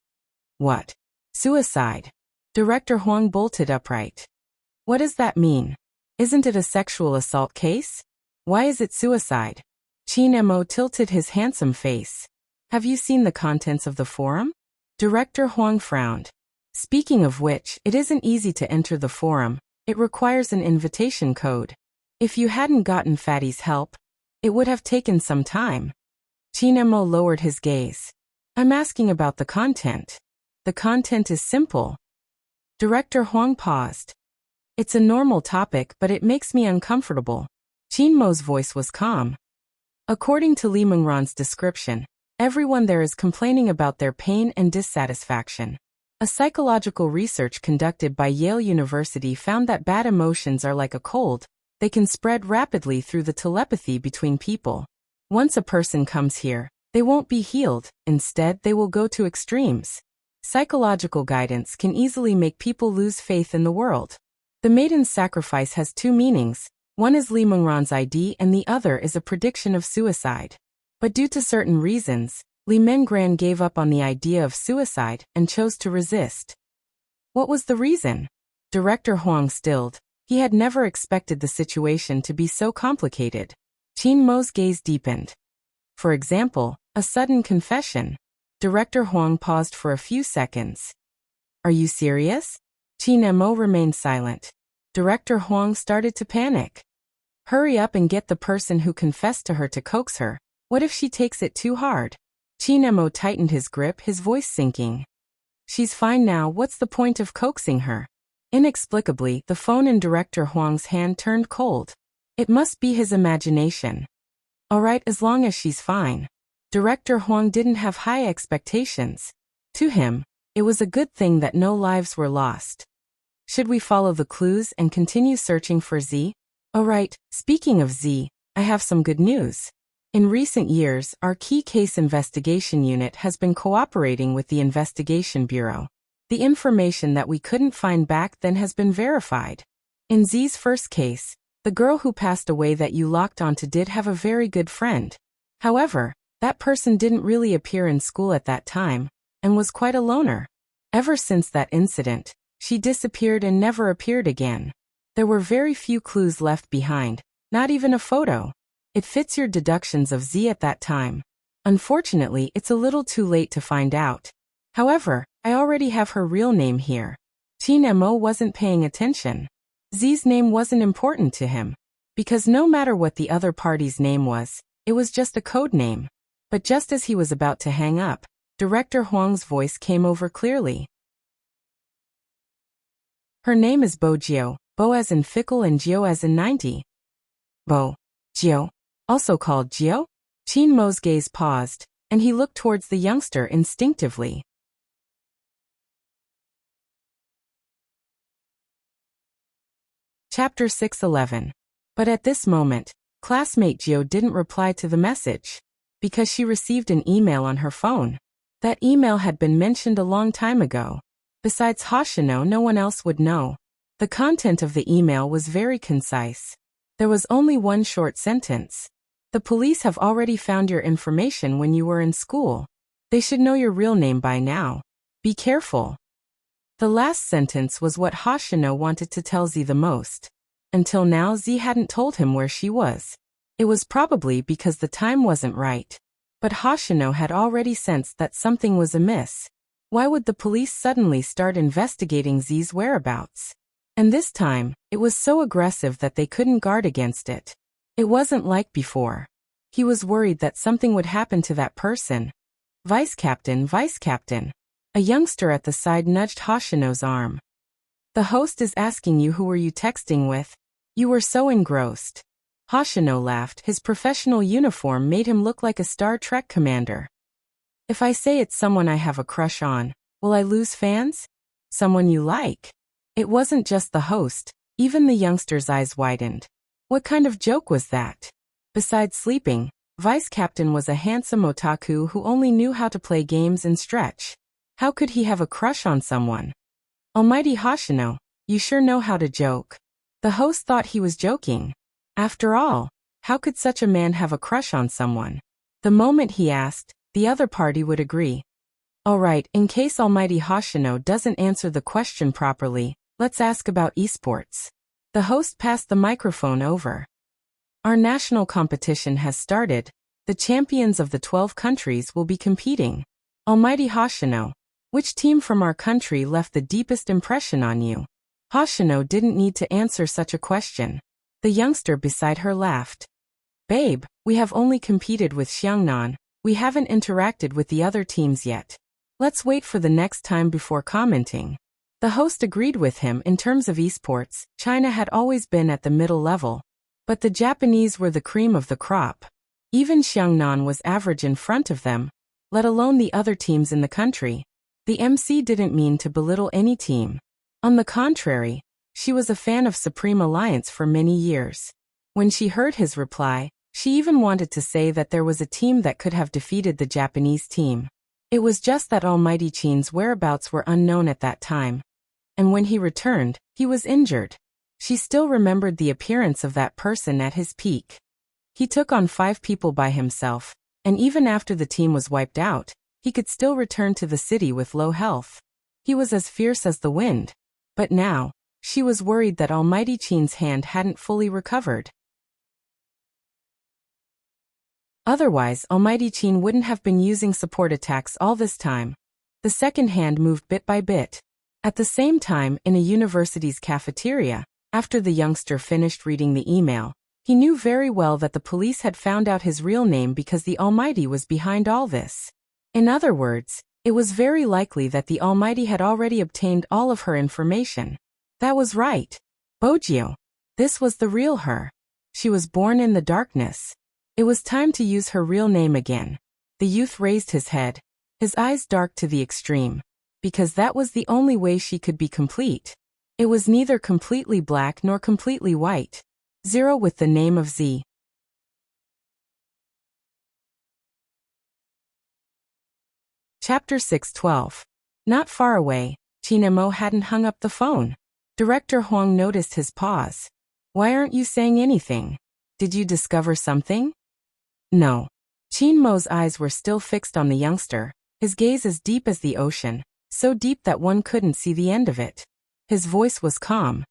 What? Suicide? Director Huang bolted upright. What does that mean? Isn't it a sexual assault case? Why is it suicide? Qin Mo tilted his handsome face. Have you seen the contents of the forum? Director Huang frowned. Speaking of which, it isn't easy to enter the forum. It requires an invitation code. If you hadn't gotten Fatty's help, it would have taken some time. Qin Mo lowered his gaze. I'm asking about the content. The content is simple. Director Huang paused. It's a normal topic, but it makes me uncomfortable. Qin Mo's voice was calm. According to Lee Mengran's description, everyone there is complaining about their pain and dissatisfaction. A psychological research conducted by Yale University found that bad emotions are like a cold. They can spread rapidly through the telepathy between people. Once a person comes here, they won't be healed. Instead, they will go to extremes. Psychological guidance can easily make people lose faith in the world. The maiden's sacrifice has two meanings. One is Lee Mengran's ID and the other is a prediction of suicide. But due to certain reasons, Lee Mengran gave up on the idea of suicide and chose to resist. What was the reason? Director Huang stilled. He had never expected the situation to be so complicated. Qin Mo's gaze deepened. For example, a sudden confession. Director Huang paused for a few seconds. Are you serious? Qin Mo remained silent. Director Huang started to panic. Hurry up and get the person who confessed to her to coax her. What if she takes it too hard? Qin Mo tightened his grip, his voice sinking. She's fine now, what's the point of coaxing her? Inexplicably, the phone in Director Huang's hand turned cold. It must be his imagination. All right, as long as she's fine. Director Huang didn't have high expectations. To him, it was a good thing that no lives were lost. Should we follow the clues and continue searching for Z? All right, speaking of Z, I have some good news. In recent years, our Key Case Investigation Unit has been cooperating with the Investigation Bureau. The information that we couldn't find back then has been verified. In Z's first case, the girl who passed away that you locked onto did have a very good friend. However, that person didn't really appear in school at that time, and was quite a loner. Ever since that incident, she disappeared and never appeared again. There were very few clues left behind, not even a photo. It fits your deductions of Z at that time. Unfortunately, it's a little too late to find out. However, I already have her real name here. Qin Mo wasn't paying attention. Z's name wasn't important to him. Because no matter what the other party's name was, it was just a code name. But just as he was about to hang up, Director Huang's voice came over clearly. Her name is Bo Jiao, Bo as in fickle and Jiao as in 90. Bo. Jiao. Also called Jiao? Qin Mo's gaze paused, and he looked towards the youngster instinctively. Chapter 611. But at this moment, classmate Jiao didn't reply to the message, because she received an email on her phone. That email had been mentioned a long time ago. Besides Hoshino, no one else would know. The content of the email was very concise. There was only one short sentence. The police have already found your information when you were in school. They should know your real name by now. Be careful. The last sentence was what Hoshino wanted to tell Z the most. Until now, Z hadn't told him where she was. It was probably because the time wasn't right. But Hoshino had already sensed that something was amiss. Why would the police suddenly start investigating Z's whereabouts? And this time, it was so aggressive that they couldn't guard against it. It wasn't like before. He was worried that something would happen to that person. Vice Captain. A youngster at the side nudged Hoshino's arm. The host is asking you who were you texting with. You were so engrossed. Hoshino laughed. His professional uniform made him look like a Star Trek commander. If I say it's someone I have a crush on, will I lose fans? Someone you like? It wasn't just the host, even the youngster's eyes widened. What kind of joke was that? Besides sleeping, Vice Captain was a handsome otaku who only knew how to play games and stretch. How could he have a crush on someone? Almighty Hoshino, you sure know how to joke. The host thought he was joking. After all, how could such a man have a crush on someone? The moment he asked, the other party would agree. All right, in case Almighty Hoshino doesn't answer the question properly, let's ask about esports. The host passed the microphone over. Our national competition has started. The champions of the 12 countries will be competing. Almighty Hoshino, which team from our country left the deepest impression on you? Hoshino didn't need to answer such a question. The youngster beside her laughed. Babe, we have only competed with Xiangnan. We haven't interacted with the other teams yet. Let's wait for the next time before commenting. The host agreed with him. In terms of esports, China had always been at the middle level. But the Japanese were the cream of the crop. Even Xiangnan was average in front of them, let alone the other teams in the country. The MC didn't mean to belittle any team. On the contrary, she was a fan of Supreme Alliance for many years. When she heard his reply, she even wanted to say that there was a team that could have defeated the Japanese team. It was just that Almighty Qin's whereabouts were unknown at that time. And when he returned, he was injured. She still remembered the appearance of that person at his peak. He took on 5 people by himself, and even after the team was wiped out, he could still return to the city with low health. He was as fierce as the wind. But now, she was worried that Almighty Qin's hand hadn't fully recovered. Otherwise, Almighty Qin wouldn't have been using support attacks all this time. The second hand moved bit by bit. At the same time, in a university's cafeteria, after the youngster finished reading the email, he knew very well that the police had found out his real name because the Almighty was behind all this. In other words, it was very likely that the Almighty had already obtained all of her information. That was right. Bojio. This was the real her. She was born in the darkness. It was time to use her real name again. The youth raised his head, his eyes dark to the extreme, because that was the only way she could be complete. It was neither completely black nor completely white. 0 with the name of Z. Chapter 6:12. Not far away, Chinemo hadn't hung up the phone. Director Huang noticed his pause. Why aren't you saying anything? Did you discover something? No. Chinmo's eyes were still fixed on the youngster, his gaze as deep as the ocean, so deep that one couldn't see the end of it. His voice was calm.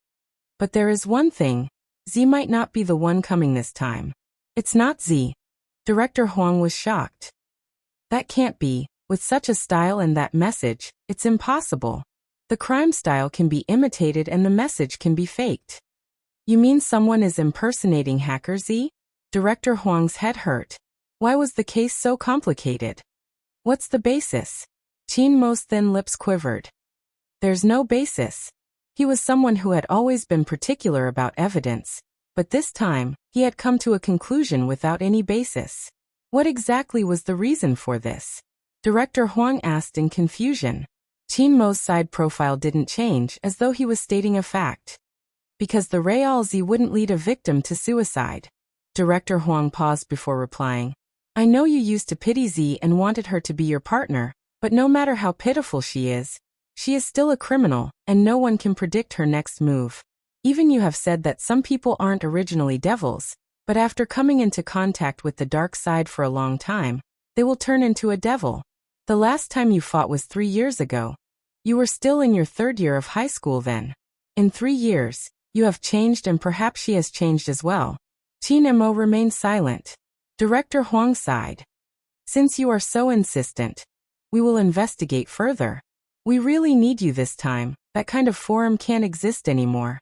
But there is one thing. Z might not be the one coming this time. It's not Z. Director Huang was shocked. That can't be. With such a style and that message, it's impossible. The crime style can be imitated and the message can be faked. You mean someone is impersonating Hacker Z? Director Huang's head hurt. Why was the case so complicated? What's the basis? Qin Mo's thin lips quivered. There's no basis. He was someone who had always been particular about evidence, but this time, he had come to a conclusion without any basis. What exactly was the reason for this? Director Huang asked in confusion. Qin Mo's side profile didn't change, as though he was stating a fact. Because the Real Z wouldn't lead a victim to suicide. Director Huang paused before replying. I know you used to pity Z and wanted her to be your partner, but no matter how pitiful she is still a criminal, and no one can predict her next move. Even you have said that some people aren't originally devils, but after coming into contact with the dark side for a long time, they will turn into a devil. The last time you fought was 3 years ago. You were still in your 3rd year of high school then. In 3 years, you have changed and perhaps she has changed as well. Qin Mo remained silent. Director Huang sighed. Since you are so insistent, we will investigate further. We really need you this time. That kind of forum can't exist anymore.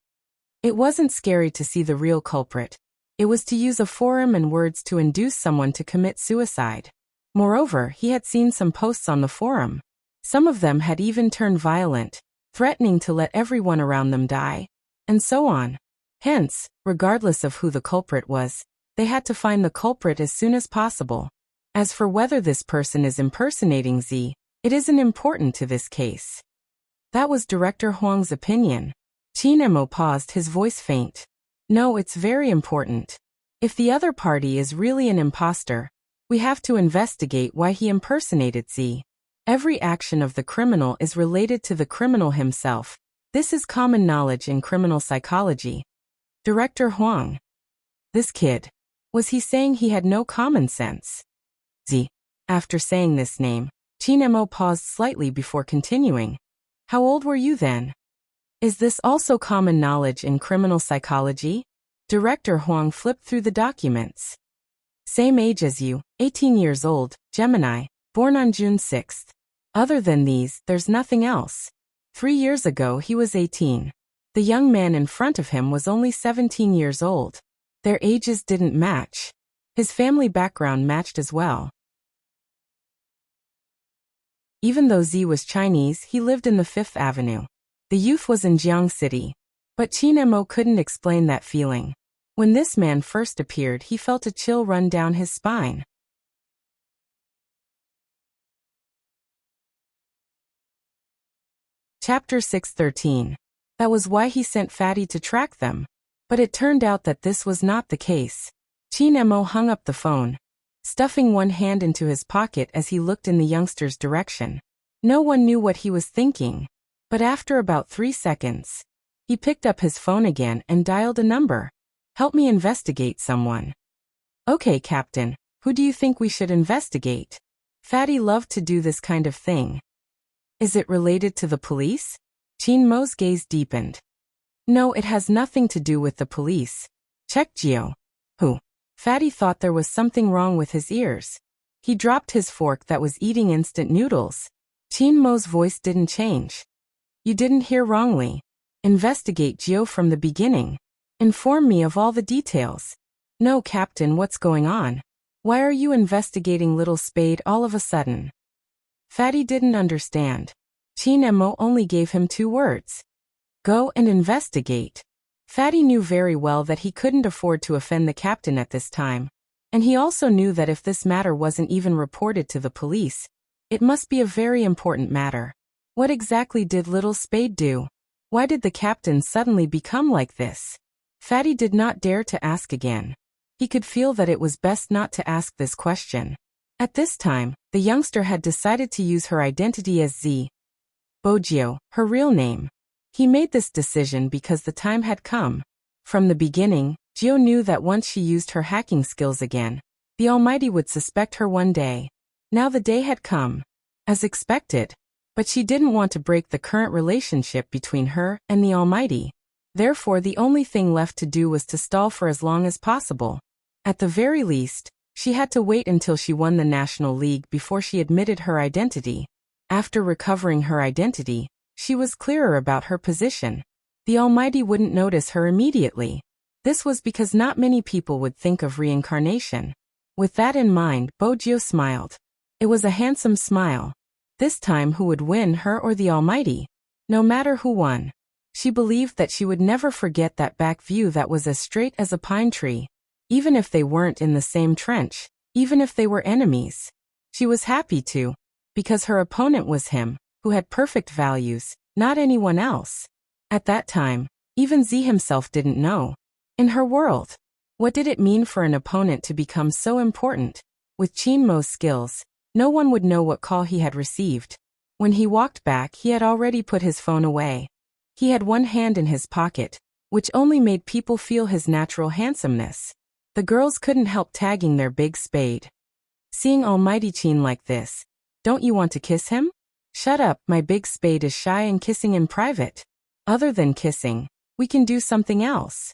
It wasn't scary to see the real culprit. It was to use a forum and words to induce someone to commit suicide. Moreover, he had seen some posts on the forum. Some of them had even turned violent, threatening to let everyone around them die, and so on. Hence, regardless of who the culprit was, they had to find the culprit as soon as possible. As for whether this person is impersonating Z, it isn't important to this case. That was Director Huang's opinion. Qin Mo paused, his voice faint. No, it's very important. If the other party is really an imposter, we have to investigate why he impersonated Z. Every action of the criminal is related to the criminal himself. This is common knowledge in criminal psychology. Director Huang. This kid. Was he saying he had no common sense? Z. After saying this name, Qin Mo paused slightly before continuing. How old were you then? Is this also common knowledge in criminal psychology? Director Huang flipped through the documents. Same age as you, 18 years old, Gemini, born on June 6th. Other than these, there's nothing else. 3 years ago he was 18. The young man in front of him was only 17 years old. Their ages didn't match. His family background matched as well. Even though Z was Chinese, he lived in the Fifth Avenue. The youth was in Jiang City. But Qin Mo couldn't explain that feeling. When this man first appeared, he felt a chill run down his spine. Chapter 6:13. That was why he sent Fatty to track them. But it turned out that this was not the case. Qin Mo hung up the phone, stuffing one hand into his pocket as he looked in the youngster's direction. No one knew what he was thinking. But after about 3 seconds, he picked up his phone again and dialed a number. Help me investigate someone. Okay, Captain, who do you think we should investigate? Fatty loved to do this kind of thing. Is it related to the police? Qin Mo's gaze deepened. No, it has nothing to do with the police. Check Gio. Who? Fatty thought there was something wrong with his ears. He dropped his fork that was eating instant noodles. Qin Mo's voice didn't change. You didn't hear wrongly. Investigate Gio from the beginning. Inform me of all the details. No, Captain, what's going on? Why are you investigating Little Spade all of a sudden? Fatty didn't understand. Qin Mo only gave him 2 words. Go and investigate. Fatty knew very well that he couldn't afford to offend the captain at this time. And he also knew that if this matter wasn't even reported to the police, it must be a very important matter. What exactly did Little Spade do? Why did the captain suddenly become like this? Fatty did not dare to ask again. He could feel that it was best not to ask this question. At this time, the youngster had decided to use her identity as Z. Bogio, her real name. He made this decision because the time had come. From the beginning, Gio knew that once she used her hacking skills again, the Almighty would suspect her one day. Now the day had come. As expected. But she didn't want to break the current relationship between her and the Almighty. Therefore, the only thing left to do was to stall for as long as possible. At the very least, she had to wait until she won the National League before she admitted her identity. After recovering her identity, she was clearer about her position. The Almighty wouldn't notice her immediately. This was because not many people would think of reincarnation. With that in mind, Bogio smiled. It was a handsome smile. This time who would win, her or the Almighty? No matter who won. She believed that she would never forget that back view that was as straight as a pine tree. Even if they weren't in the same trench, even if they were enemies. She was happy to, because her opponent was him, who had perfect values, not anyone else. At that time, even Z himself didn't know. In her world, what did it mean for an opponent to become so important? With Qin Mo's skills, no one would know what call he had received. When he walked back, he had already put his phone away. He had one hand in his pocket, which only made people feel his natural handsomeness. The girls couldn't help tagging their big spade. Seeing Almighty Qin like this, don't you want to kiss him? Shut up, my big spade is shy and kissing in private. Other than kissing, we can do something else.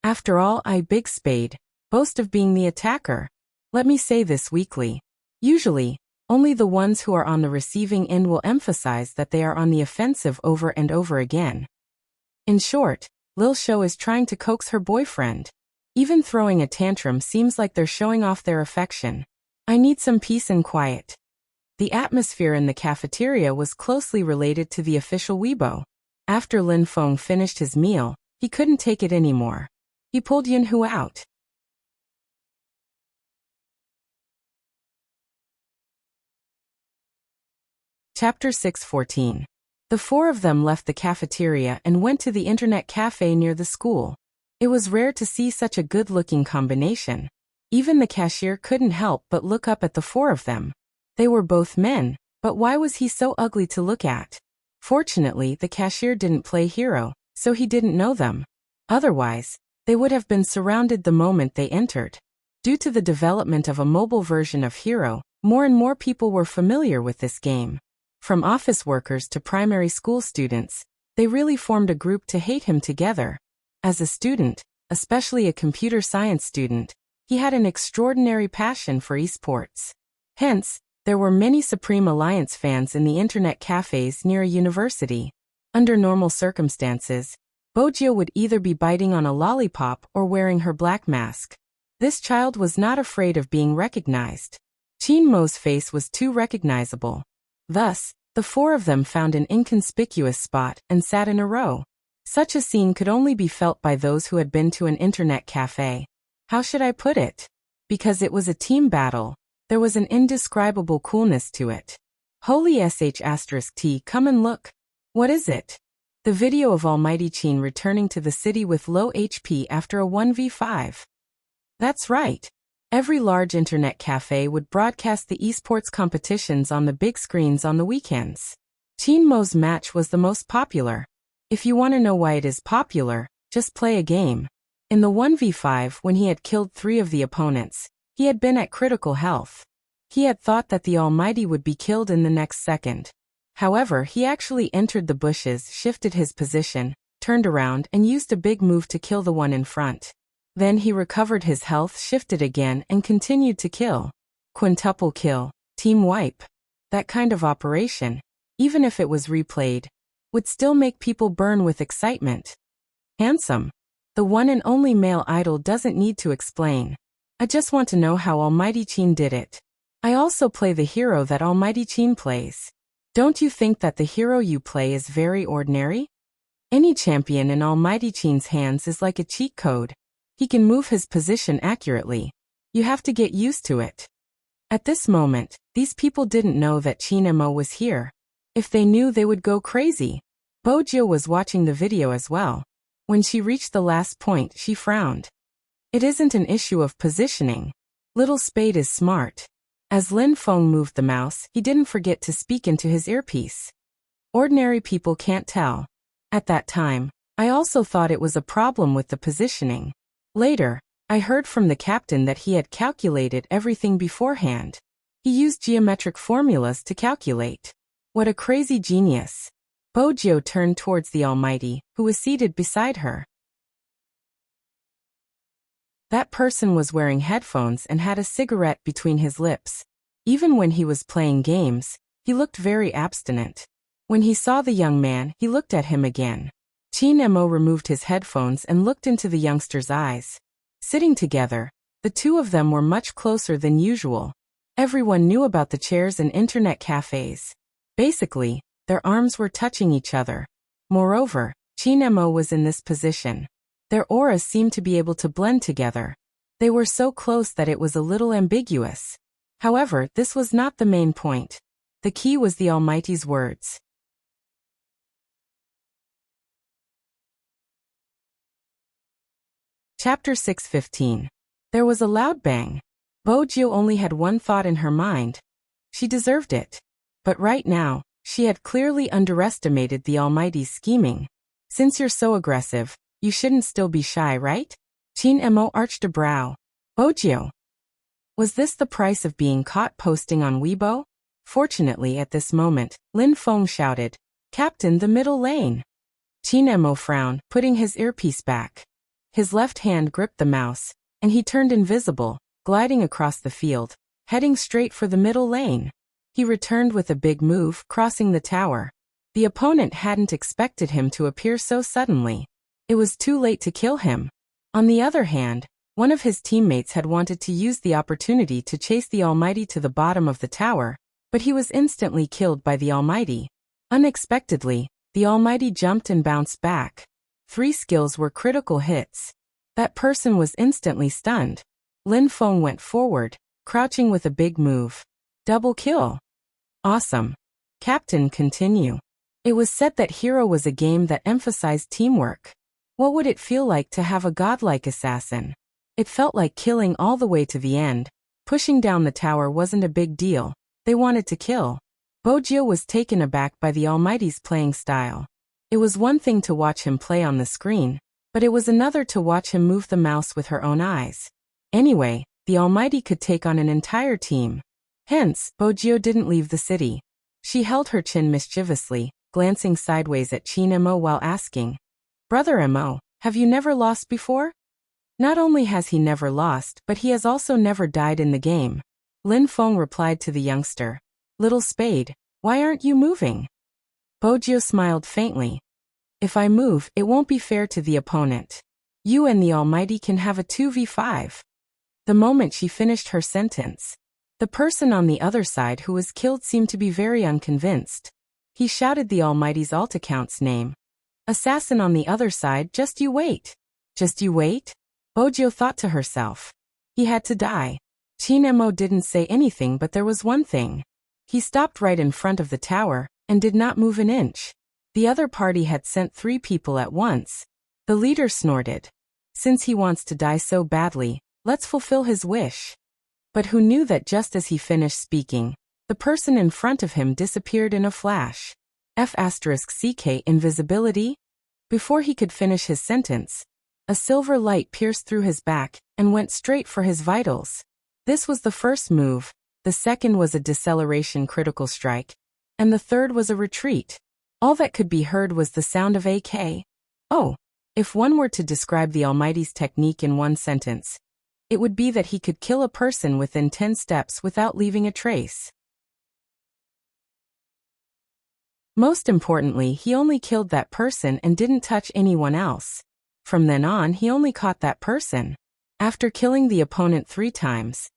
After all, I, big spade, boast of being the attacker. Let me say this weakly. Usually, only the ones who are on the receiving end will emphasize that they are on the offensive over and over again. In short, Lil Shou is trying to coax her boyfriend. Even throwing a tantrum seems like they're showing off their affection. I need some peace and quiet. The atmosphere in the cafeteria was closely related to the official Weibo. After Lin Feng finished his meal, he couldn't take it anymore. He pulled Yunhu out. Chapter 6:14. The 4 of them left the cafeteria and went to the internet cafe near the school. It was rare to see such a good-looking combination. Even the cashier couldn't help but look up at the 4 of them. They were both men, but why was he so ugly to look at? Fortunately, the cashier didn't play hero, so he didn't know them. Otherwise, they would have been surrounded the moment they entered. Due to the development of a mobile version of Hero, more and more people were familiar with this game. From office workers to primary school students, they really formed a group to hate him together. As a student, especially a computer science student, he had an extraordinary passion for esports. Hence, there were many Supreme Alliance fans in the internet cafes near a university. Under normal circumstances, Bojio would either be biting on a lollipop or wearing her black mask. This child was not afraid of being recognized. Chinmo's face was too recognizable. Thus, the four of them found an inconspicuous spot and sat in a row. Such a scene could only be felt by those who had been to an internet cafe. How should I put it? Because it was a team battle, there was an indescribable coolness to it. Holy sh*t, come and look. What is it? The video of Almighty Chin returning to the city with low HP after a 1v5. That's right. Every large internet cafe would broadcast the esports competitions on the big screens on the weekends. Chinmo's match was the most popular. If you want to know why it is popular, just play a game. In the 1v5, when he had killed 3 of the opponents, he had been at critical health. He had thought that the Almighty would be killed in the next second. However, he actually entered the bushes, shifted his position, turned around and used a big move to kill the one in front. Then he recovered his health, shifted again, and continued to kill. Quintuple kill, team wipe. That kind of operation, even if it was replayed, would still make people burn with excitement. Handsome. The one and only male idol doesn't need to explain. I just want to know how Almighty Chin did it. I also play the hero that Almighty Chin plays. Don't you think that the hero you play is very ordinary? Any champion in Almighty Chin's hands is like a cheat code. He can move his position accurately. You have to get used to it. At this moment, these people didn't know that Chinmo was here. If they knew, they would go crazy. Bojio was watching the video as well. When she reached the last point, she frowned. It isn't an issue of positioning. Little Spade is smart. As Lin Feng moved the mouse, he didn't forget to speak into his earpiece. Ordinary people can't tell. At that time, I also thought it was a problem with the positioning. Later, I heard from the captain that he had calculated everything beforehand. He used geometric formulas to calculate. What a crazy genius. Bojio turned towards the Almighty, who was seated beside her. That person was wearing headphones and had a cigarette between his lips. Even when he was playing games, he looked very abstinent. When he saw the young man, he looked at him again. Chinmo removed his headphones and looked into the youngster's eyes. Sitting together, the two of them were much closer than usual. Everyone knew about the chairs in internet cafes. Basically, their arms were touching each other. Moreover, Chinmo was in this position. Their auras seemed to be able to blend together. They were so close that it was a little ambiguous. However, this was not the main point. The key was the Almighty's words. Chapter 6:15. There was a loud bang. Bojio only had one thought in her mind. She deserved it. But right now, she had clearly underestimated the Almighty's scheming. Since you're so aggressive, you shouldn't still be shy, right? Chinmo arched a brow. Bojio. Was this the price of being caught posting on Weibo? Fortunately, at this moment, Lin Feng shouted, "Captain, the middle lane." Chinmo frowned, putting his earpiece back. His left hand gripped the mouse, and he turned invisible, gliding across the field, heading straight for the middle lane. He returned with a big move, crossing the tower. The opponent hadn't expected him to appear so suddenly. It was too late to kill him. On the other hand, one of his teammates had wanted to use the opportunity to chase the Almighty to the bottom of the tower, but he was instantly killed by the Almighty. Unexpectedly, the Almighty jumped and bounced back. 3 skills were critical hits. That person was instantly stunned. Lin Feng went forward, crouching with a big move. Double kill. Awesome. Captain, continue. It was said that Hero was a game that emphasized teamwork. What would it feel like to have a godlike assassin? It felt like killing all the way to the end. Pushing down the tower wasn't a big deal. They wanted to kill. Bojio was taken aback by the Almighty's playing style. It was one thing to watch him play on the screen, but it was another to watch him move the mouse with her own eyes. Anyway, The Almighty could take on an entire team. Hence, Bojio didn't leave the city. She held her chin mischievously, glancing sideways at Qin Mo while asking, "Brother Mo, have you never lost before?" Not only has he never lost, but he has also never died in the game. Lin Feng replied to the youngster, "Little Spade, why aren't you moving?" Bojio smiled faintly. "If I move, it won't be fair to the opponent. You and the Almighty can have a 2v5. The moment she finished her sentence, the person on the other side who was killed seemed to be very unconvinced. He shouted the Almighty's alt account's name. "Assassin on the other side, just you wait." Just you wait? Bojio thought to herself. He had to die. Qin Mo didn't say anything, but there was one thing. He stopped right in front of the tower, and did not move an inch. The other party had sent 3 people at once. The leader snorted. Since he wants to die so badly, let's fulfill his wish. But who knew that just as he finished speaking, the person in front of him disappeared in a flash. F***ck invisibility? Before he could finish his sentence, a silver light pierced through his back and went straight for his vitals. This was the first move, the second was a deceleration critical strike, and the third was a retreat. All that could be heard was the sound of AK. Oh, if one were to describe the Almighty's technique in one sentence, it would be that he could kill a person within 10 steps without leaving a trace. Most importantly, he only killed that person and didn't touch anyone else. From then on, he only caught that person. After killing the opponent 3 times,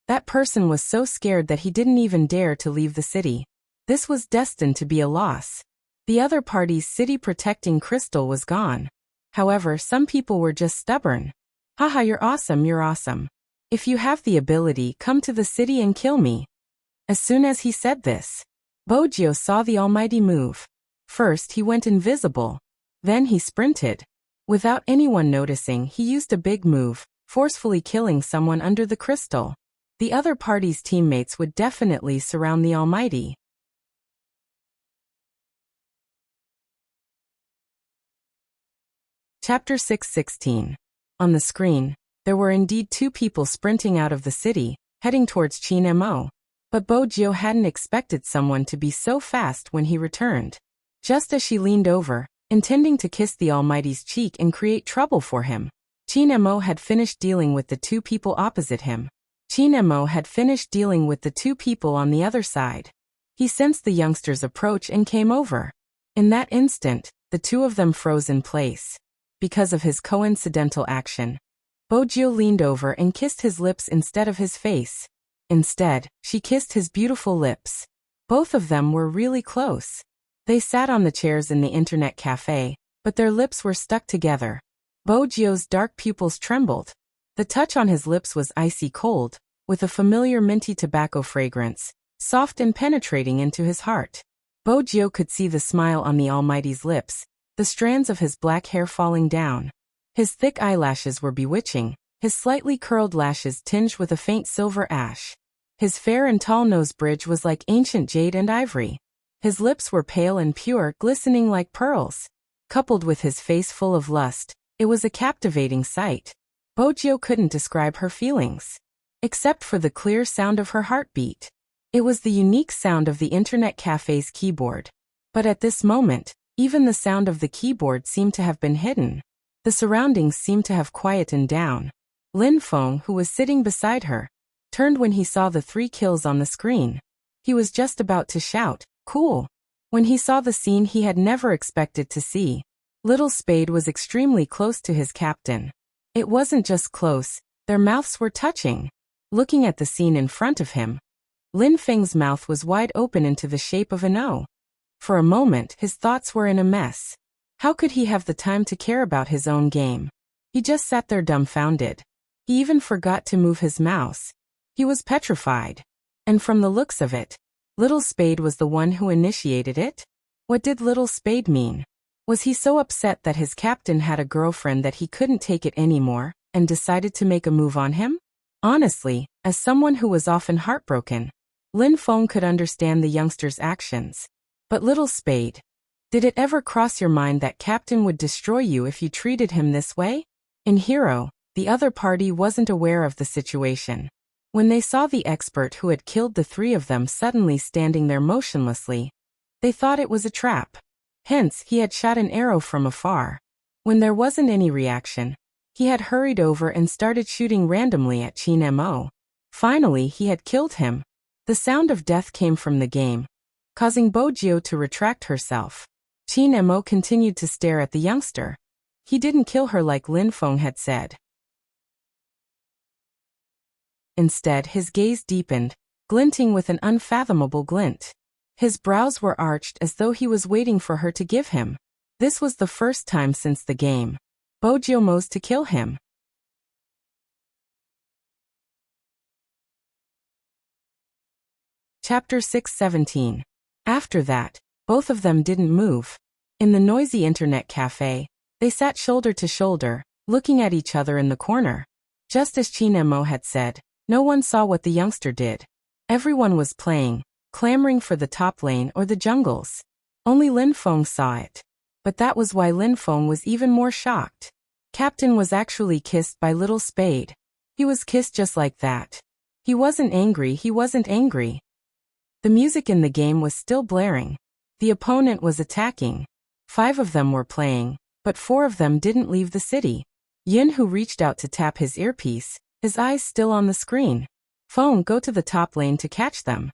that person was so scared that he didn't even dare to leave the city. This was destined to be a loss. The other party's city protecting crystal was gone. However, some people were just stubborn. "Haha, you're awesome, you're awesome. If you have the ability, come to the city and kill me." As soon as he said this, Bojio saw the Almighty move. First, he went invisible. Then he sprinted. Without anyone noticing, he used a big move, forcefully killing someone under the crystal. The other party's teammates would definitely surround the Almighty. Chapter 6:16. On the screen, there were indeed 2 people sprinting out of the city, heading towards Qin Mo. But Bojio hadn't expected someone to be so fast when he returned. Just as she leaned over, intending to kiss the Almighty's cheek and create trouble for him, Qin Mo had finished dealing with the 2 people opposite him. Qin Mo had finished dealing with the 2 people on the other side. He sensed the youngster's approach and came over. In that instant, the 2 of them froze in place. Because of his coincidental action, Bojio leaned over and kissed his lips instead of his face. Instead, she kissed his beautiful lips. Both of them were really close. They sat on the chairs in the internet cafe, but their lips were stuck together. Bojio's dark pupils trembled. The touch on his lips was icy cold, with a familiar minty tobacco fragrance, soft and penetrating into his heart. Bojio could see the smile on the Almighty's lips, the strands of his black hair falling down. His thick eyelashes were bewitching, his slightly curled lashes tinged with a faint silver ash. His fair and tall nose bridge was like ancient jade and ivory. His lips were pale and pure, glistening like pearls. Coupled with his face full of lust, it was a captivating sight. Bojio couldn't describe her feelings, except for the clear sound of her heartbeat. It was the unique sound of the internet cafe's keyboard. But at this moment, even the sound of the keyboard seemed to have been hidden. The surroundings seemed to have quietened down. Lin Feng, who was sitting beside her, turned when he saw the 3 kills on the screen. He was just about to shout, "Cool," when he saw the scene he had never expected to see. Little Spade was extremely close to his captain. It wasn't just close, their mouths were touching. Looking at the scene in front of him, Lin Feng's mouth was wide open into the shape of an O. For a moment, his thoughts were in a mess. How could he have the time to care about his own game? He just sat there dumbfounded. He even forgot to move his mouse. He was petrified. And from the looks of it, Little Spade was the one who initiated it? What did Little Spade mean? Was he so upset that his captain had a girlfriend that he couldn't take it anymore, and decided to make a move on him? Honestly, as someone who was often heartbroken, Lin Feng could understand the youngster's actions. But Little Spade, did it ever cross your mind that Captain would destroy you if you treated him this way? In Hero, The other party wasn't aware of the situation. When they saw the expert who had killed the three of them suddenly standing there motionlessly, they thought it was a trap. Hence, he had shot an arrow from afar. When there wasn't any reaction, he had hurried over and started shooting randomly at Chin Mo. Finally, he had killed him. The sound of death came from the game, causing Bojio to retract herself. Chin Mo continued to stare at the youngster. He didn't kill her like Lin Feng had said. Instead, his gaze deepened, glinting with an unfathomable glint. His brows were arched as though he was waiting for her to give him. This was the first time since the game. Bojio mows to kill him. Chapter 617. After that, both of them didn't move. In the noisy internet cafe, they sat shoulder to shoulder, looking at each other in the corner. Just as Chin Mo had said, no one saw what the youngster did. Everyone was playing, clamoring for the top lane or the jungles. Only Lin Feng saw it. But that was why Lin Feng was even more shocked. Captain was actually kissed by Little Spade. He was kissed just like that. He wasn't angry. The music in the game was still blaring. The opponent was attacking. 5 of them were playing, but 4 of them didn't leave the city. Yin Hu reached out to tap his earpiece, his eyes still on the screen. Phone, go to the top lane to catch them.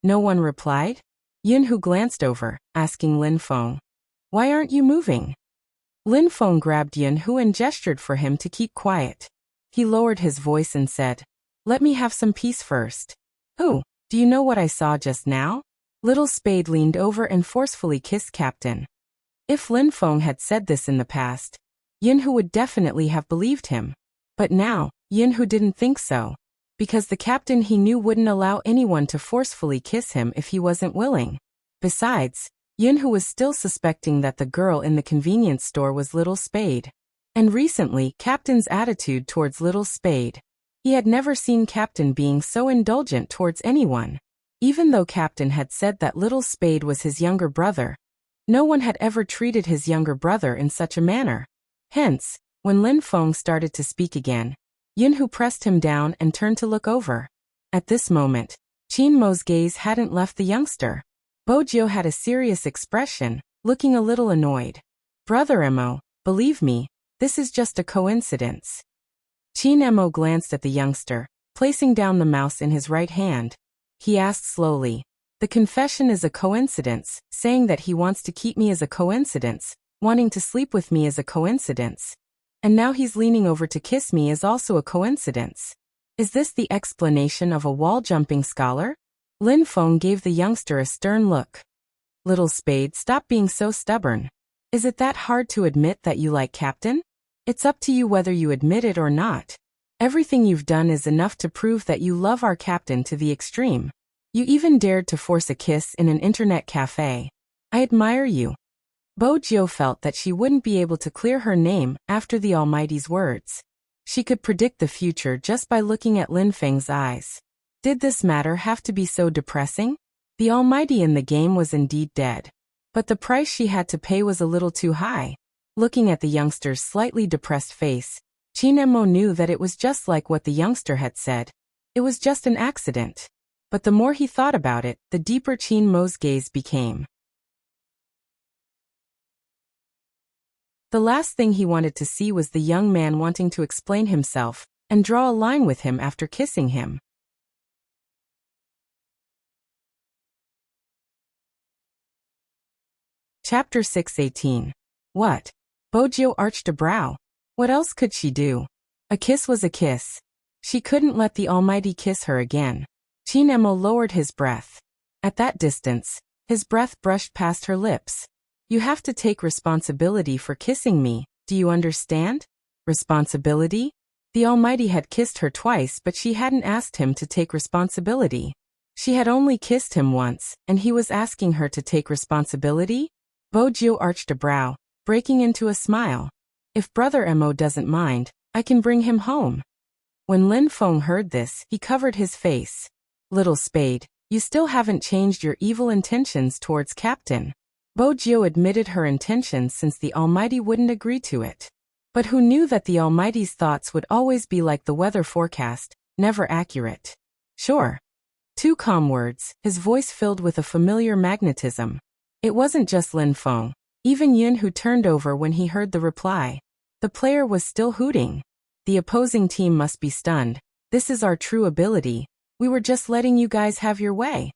No one replied. Yin Hu glanced over, asking Lin Feng, why aren't you moving? Lin Feng grabbed Yin Hu and gestured for him to keep quiet. He lowered his voice and said, let me have some peace first. Oh, do you know what I saw just now? Little Spade leaned over and forcefully kissed Captain. If Lin Feng had said this in the past, Yin Hu would definitely have believed him. But now, Yin Hu didn't think so. Because the captain he knew wouldn't allow anyone to forcefully kiss him if he wasn't willing. Besides, Yin Hu was still suspecting that the girl in the convenience store was Little Spade. And recently, Captain's attitude towards Little Spade. He had never seen Captain being so indulgent towards anyone. Even though Captain had said that Little Spade was his younger brother, no one had ever treated his younger brother in such a manner. Hence, when Lin Feng started to speak again, Yin Hu pressed him down and turned to look over. At this moment, Chin Mo's gaze hadn't left the youngster. Bojio had a serious expression, looking a little annoyed. Brother Mo, believe me, this is just a coincidence. Chin Mo glanced at the youngster, placing down the mouse in his right hand. He asked slowly, the confession is a coincidence, saying that he wants to keep me as a coincidence, wanting to sleep with me is a coincidence. And now he's leaning over to kiss me is also a coincidence. Is this the explanation of a wall-jumping scholar? Lin Feng gave the youngster a stern look. Little Spade, stop being so stubborn. Is it that hard to admit that you like Captain? It's up to you whether you admit it or not. Everything you've done is enough to prove that you love our Captain to the extreme. You even dared to force a kiss in an internet cafe. I admire you. Bojio felt that she wouldn't be able to clear her name after the Almighty's words. She could predict the future just by looking at Lin Feng's eyes. Did this matter have to be so depressing? The Almighty in the game was indeed dead. But the price she had to pay was a little too high. Looking at the youngster's slightly depressed face, Chin Mo knew that it was just like what the youngster had said. It was just an accident. But the more he thought about it, the deeper Chin Mo's gaze became. The last thing he wanted to see was the young man wanting to explain himself and draw a line with him after kissing him. Chapter 618. What? Bojio arched a brow. What else could she do? A kiss was a kiss. She couldn't let the Almighty kiss her again. Chin Mo lowered his breath. At that distance, his breath brushed past her lips. You have to take responsibility for kissing me, do you understand? Responsibility? The Almighty had kissed her twice, but she hadn't asked him to take responsibility. She had only kissed him once, and he was asking her to take responsibility? Bojio arched a brow, breaking into a smile. If Brother Mo doesn't mind, I can bring him home. When Lin Feng heard this, he covered his face. Little Spade, you still haven't changed your evil intentions towards Captain. Bojio admitted her intentions since the Almighty wouldn't agree to it. But who knew that the Almighty's thoughts would always be like the weather forecast, never accurate? Sure. Two calm words, his voice filled with a familiar magnetism. It wasn't just Lin Feng. Even Yun, who turned over when he heard the reply. The player was still hooting. The opposing team must be stunned. This is our true ability. We were just letting you guys have your way.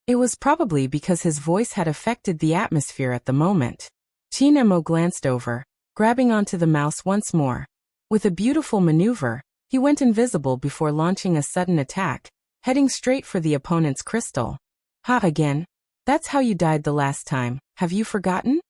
It was probably because his voice had affected the atmosphere at the moment. Qin Emo glanced over, grabbing onto the mouse once more. With a beautiful maneuver, he went invisible before launching a sudden attack, heading straight for the opponent's crystal. Ha, again? That's how you died the last time, have you forgotten?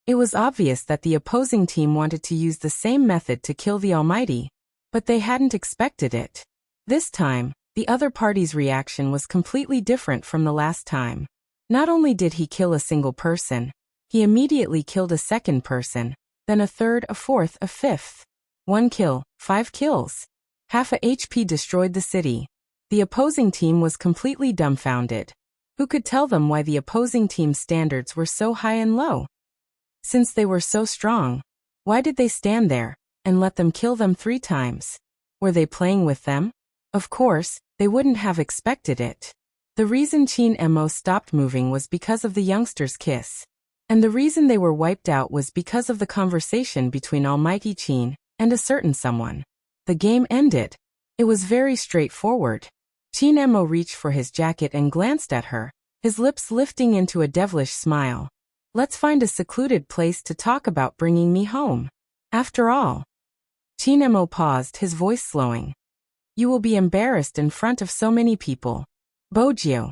It was obvious that the opposing team wanted to use the same method to kill the Almighty, but they hadn't expected it. This time, the other party's reaction was completely different from the last time. Not only did he kill a single person, he immediately killed a second person, then a third, a fourth, a fifth. 1 kill, 5 kills. Half a HP destroyed the city. The opposing team was completely dumbfounded. Who could tell them why the opposing team's standards were so high and low? Since they were so strong, why did they stand there and let them kill them 3 times? Were they playing with them? Of course, they wouldn't have expected it. The reason Qin Emo stopped moving was because of the youngster's kiss. And the reason they were wiped out was because of the conversation between Almighty Qin and a certain someone. The game ended. It was very straightforward. Qin Emo reached for his jacket and glanced at her, his lips lifting into a devilish smile. Let's find a secluded place to talk about bringing me home. After all. Qin Emo paused, his voice slowing. You will be embarrassed in front of so many people. Bojio.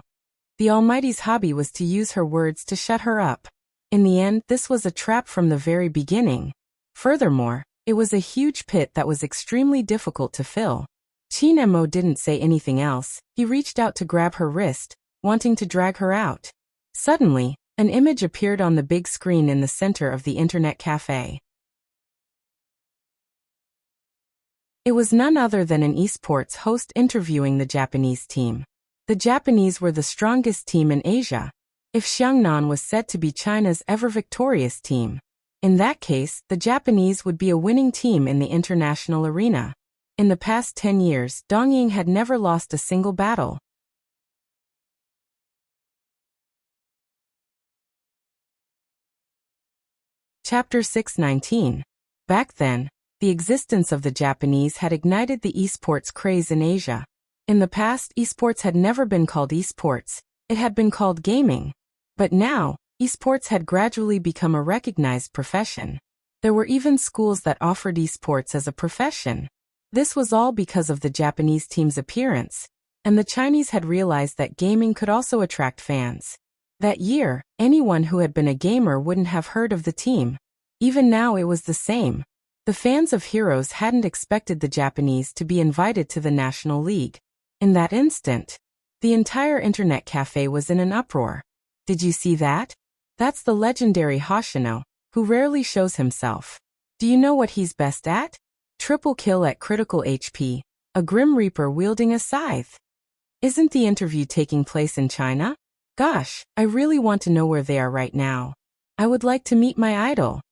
The Almighty's hobby was to use her words to shut her up. In the end, this was a trap from the very beginning. Furthermore, it was a huge pit that was extremely difficult to fill. Qin Emo didn't say anything else. He reached out to grab her wrist, wanting to drag her out. Suddenly, an image appeared on the big screen in the center of the internet cafe. It was none other than an esports host interviewing the Japanese team. The Japanese were the strongest team in Asia. If Xiangnan was said to be China's ever-victorious team, in that case, the Japanese would be a winning team in the international arena. In the past 10 years, Dongying had never lost a single battle. Chapter 619. Back then, the existence of the Japanese had ignited the esports craze in Asia. In the past, esports had never been called esports, it had been called gaming. But now, esports had gradually become a recognized profession. There were even schools that offered esports as a profession. This was all because of the Japanese team's appearance, and the Chinese had realized that gaming could also attract fans. That year, anyone who had been a gamer wouldn't have heard of the team. Even now it was the same. The fans of Heroes hadn't expected the Japanese to be invited to the National League. In that instant, the entire internet cafe was in an uproar. Did you see that? That's the legendary Hoshino, who rarely shows himself. Do you know what he's best at? Triple kill at critical HP, a Grim Reaper wielding a scythe. Isn't the interview taking place in China? Gosh, I really want to know where they are right now. I would like to meet my idol.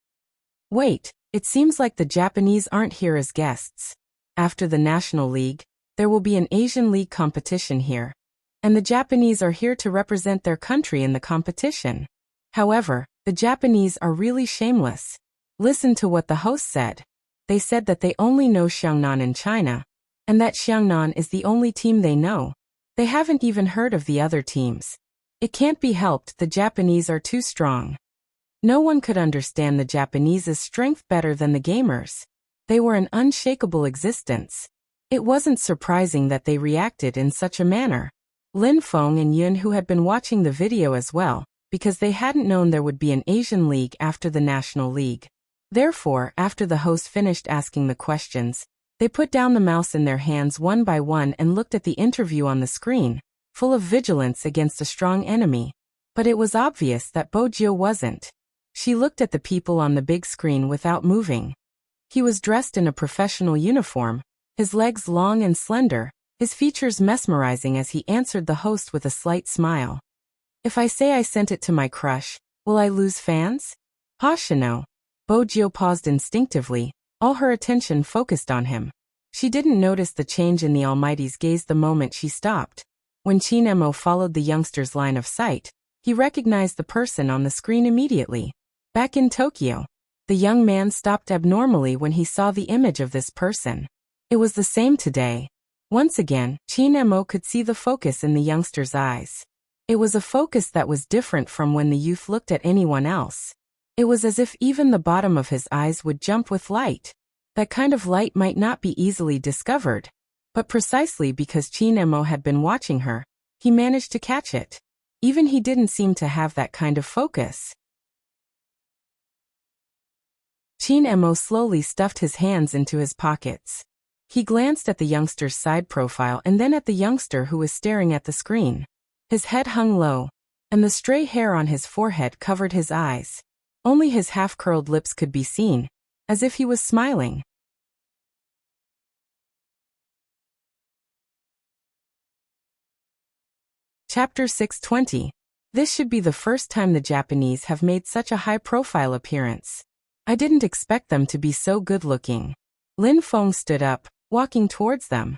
Wait, it seems like the Japanese aren't here as guests. After the National League, there will be an Asian League competition here. And the Japanese are here to represent their country in the competition. However, the Japanese are really shameless. Listen to what the host said. They said that they only know Xiangnan in China, and that Xiangnan is the only team they know. They haven't even heard of the other teams. It can't be helped, the Japanese are too strong. No one could understand the Japanese's strength better than the gamers. They were an unshakable existence. It wasn't surprising that they reacted in such a manner. Lin Feng and Yun, who had been watching the video as well, because they hadn't known there would be an Asian League after the National League. Therefore, after the host finished asking the questions, they put down the mouse in their hands one by one and looked at the interview on the screen, full of vigilance against a strong enemy. But it was obvious that Bojio wasn't. She looked at the people on the big screen without moving. He was dressed in a professional uniform, his legs long and slender, his features mesmerizing as he answered the host with a slight smile. If I say I sent it to my crush, will I lose fans? Hoshino. Bojio paused instinctively, All her attention focused on him. She didn't notice the change in the Almighty's gaze the moment she stopped. When Chin Mo followed the youngster's line of sight, he recognized the person on the screen immediately. Back in Tokyo, the young man stopped abnormally when he saw the image of this person. It was the same today. Once again, Chin Mo could see the focus in the youngster's eyes. It was a focus that was different from when the youth looked at anyone else. It was as if even the bottom of his eyes would jump with light. That kind of light might not be easily discovered, but precisely because Chin Mo had been watching her, he managed to catch it. Even he didn't seem to have that kind of focus. Chin Mo slowly stuffed his hands into his pockets. He glanced at the youngster's side profile and then at the youngster who was staring at the screen. His head hung low, and the stray hair on his forehead covered his eyes. Only his half-curled lips could be seen, as if he was smiling. Chapter 620. This should be the first time the Japanese have made such a high-profile appearance. I didn't expect them to be so good-looking. Lin Feng stood up, walking towards them.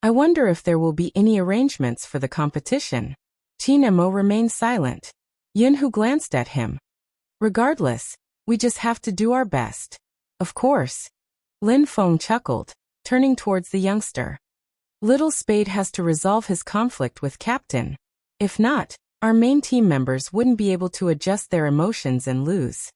I wonder if there will be any arrangements for the competition. Chin Mo remained silent. Yunhu glanced at him. Regardless, we just have to do our best. Of course. Lin Feng chuckled, turning towards the youngster. Little Spade has to resolve his conflict with Captain. If not, our main team members wouldn't be able to adjust their emotions and lose.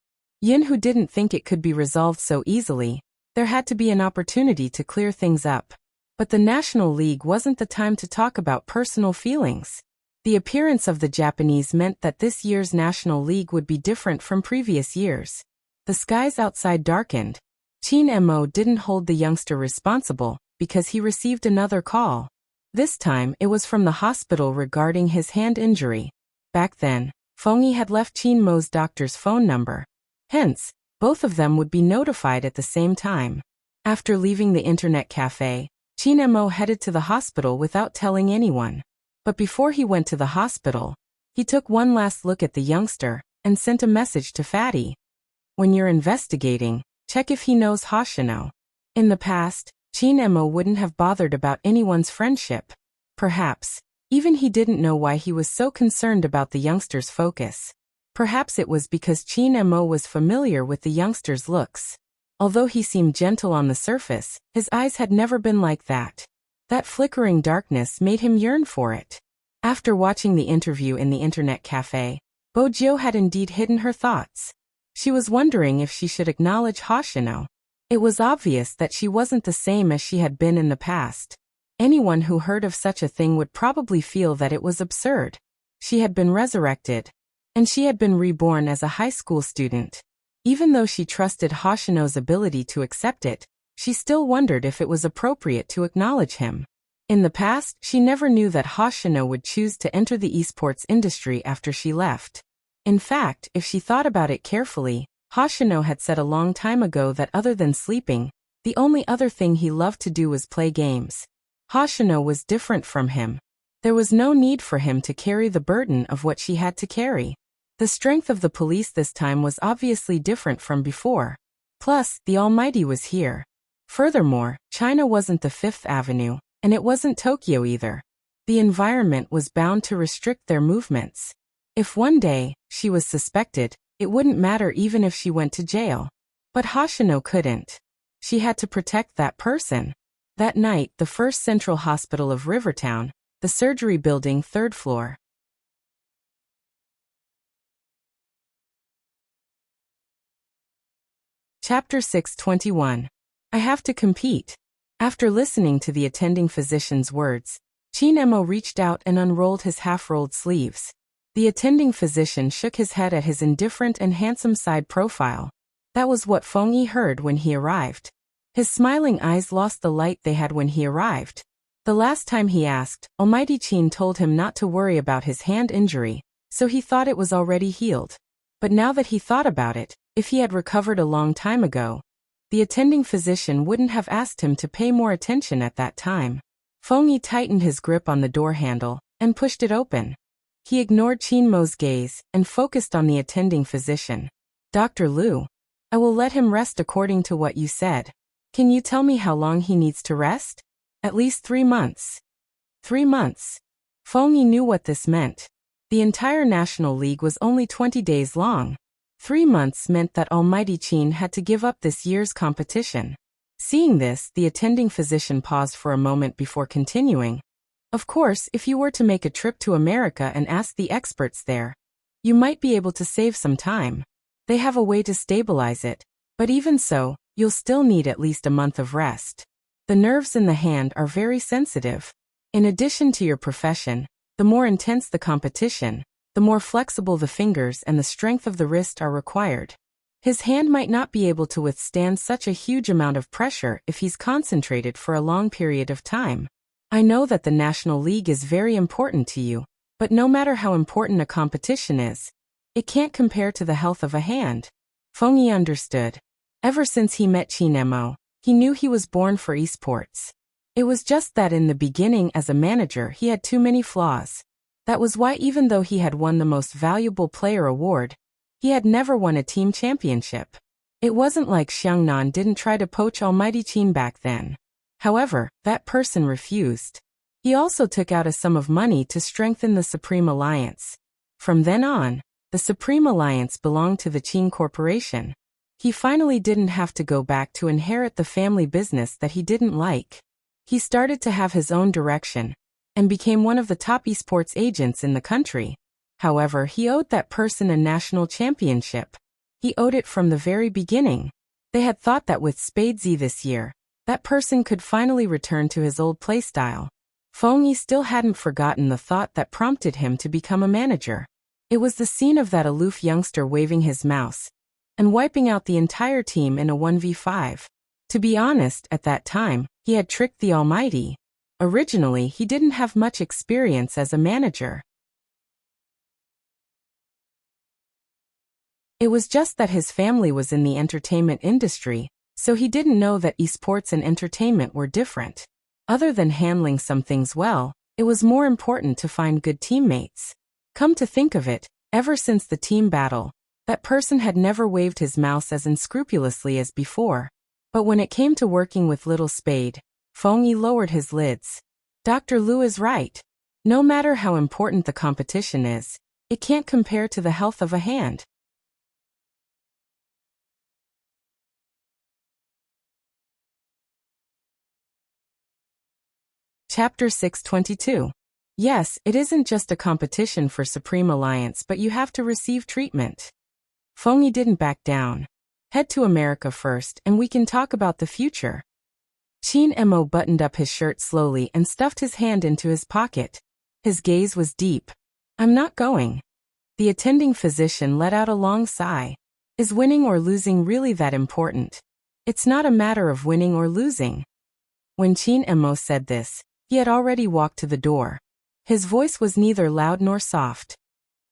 Yunhu didn't think it could be resolved so easily. There had to be an opportunity to clear things up. But the National League wasn't the time to talk about personal feelings. The appearance of the Japanese meant that this year's National League would be different from previous years. The skies outside darkened. Chin Mo didn't hold the youngster responsible, because he received another call. This time it was from the hospital regarding his hand injury. Back then, Fengyi had left Chin Mo's doctor's phone number. Hence, both of them would be notified at the same time. After leaving the internet cafe, Chin Mo headed to the hospital without telling anyone. But before he went to the hospital, he took one last look at the youngster and sent a message to Fatty. When you're investigating, check if he knows Hoshino. In the past, Chin Mo wouldn't have bothered about anyone's friendship. Perhaps, even he didn't know why he was so concerned about the youngster's focus. Perhaps it was because Chin Mo was familiar with the youngster's looks. Although he seemed gentle on the surface, his eyes had never been like that. That flickering darkness made him yearn for it. After watching the interview in the internet cafe, Bojo had indeed hidden her thoughts. She was wondering if she should acknowledge Hoshino. It was obvious that she wasn't the same as she had been in the past. Anyone who heard of such a thing would probably feel that it was absurd. She had been resurrected, and she had been reborn as a high school student. Even though she trusted Hoshino's ability to accept it, she still wondered if it was appropriate to acknowledge him. In the past, she never knew that Hoshino would choose to enter the esports industry after she left. In fact, if she thought about it carefully, Hoshino had said a long time ago that other than sleeping, the only other thing he loved to do was play games. Hoshino was different from him. There was no need for him to carry the burden of what she had to carry. The strength of the police this time was obviously different from before. Plus, the Almighty was here. Furthermore, China wasn't the Fifth Avenue, and it wasn't Tokyo either. The environment was bound to restrict their movements. If one day she was suspected, it wouldn't matter even if she went to jail. But Hoshino couldn't. She had to protect that person. That night, the First Central Hospital of Rivertown, the surgery building, 3rd floor. Chapter 621. I have to compete. After listening to the attending physician's words, Chin Mo reached out and unrolled his half-rolled sleeves. The attending physician shook his head at his indifferent and handsome side profile. That was what Fengyi heard when he arrived. His smiling eyes lost the light they had when he arrived. The last time he asked, Almighty Chin told him not to worry about his hand injury, so he thought it was already healed. But now that he thought about it, if he had recovered a long time ago, the attending physician wouldn't have asked him to pay more attention at that time. Fengyi tightened his grip on the door handle and pushed it open. He ignored Chin Mo's gaze and focused on the attending physician. Dr. Liu. I will let him rest according to what you said. Can you tell me how long he needs to rest? At least 3 months. 3 months. Feng Yi knew what this meant. The entire National League was only 20 days long. 3 months meant that Almighty Qin had to give up this year's competition. Seeing this, the attending physician paused for a moment before continuing. Of course, if you were to make a trip to America and ask the experts there, you might be able to save some time. They have a way to stabilize it, but even so, you'll still need at least a month of rest. The nerves in the hand are very sensitive. In addition to your profession, the more intense the competition, the more flexible the fingers and the strength of the wrist are required. His hand might not be able to withstand such a huge amount of pressure if he's concentrated for a long period of time. I know that the National League is very important to you, but no matter how important a competition is, it can't compare to the health of a hand. Feng Yi understood. Ever since he met Qin Mo, he knew he was born for esports. It was just that in the beginning as a manager he had too many flaws. That was why even though he had won the Most Valuable Player award, he had never won a team championship. It wasn't like Xiangnan didn't try to poach Almighty Qin back then. However, that person refused. He also took out a sum of money to strengthen the Supreme Alliance. From then on, the Supreme Alliance belonged to the Qin Corporation. He finally didn't have to go back to inherit the family business that he didn't like. He started to have his own direction, and became one of the top esports agents in the country. However, he owed that person a national championship. He owed it from the very beginning. They had thought that with Spadesy this year, that person could finally return to his old playstyle. Feng Yi still hadn't forgotten the thought that prompted him to become a manager. It was the scene of that aloof youngster waving his mouse and wiping out the entire team in a 1v5. To be honest, at that time, he had tricked the Almighty. Originally, he didn't have much experience as a manager. It was just that his family was in the entertainment industry, so he didn't know that esports and entertainment were different. Other than handling some things well, it was more important to find good teammates. Come to think of it, ever since the team battle, that person had never waved his mouse as unscrupulously as before. But when it came to working with Little Spade, Feng Yi lowered his lids. Dr. Liu is right. No matter how important the competition is, it can't compare to the health of a hand. Chapter 622. Yes, it isn't just a competition for Supreme Alliance, but you have to receive treatment. Feng Yi didn't back down. Head to America first and we can talk about the future. Qin Mo buttoned up his shirt slowly and stuffed his hand into his pocket. His gaze was deep. I'm not going. The attending physician let out a long sigh. Is winning or losing really that important? It's not a matter of winning or losing. When Qin Mo said this, he had already walked to the door. His voice was neither loud nor soft.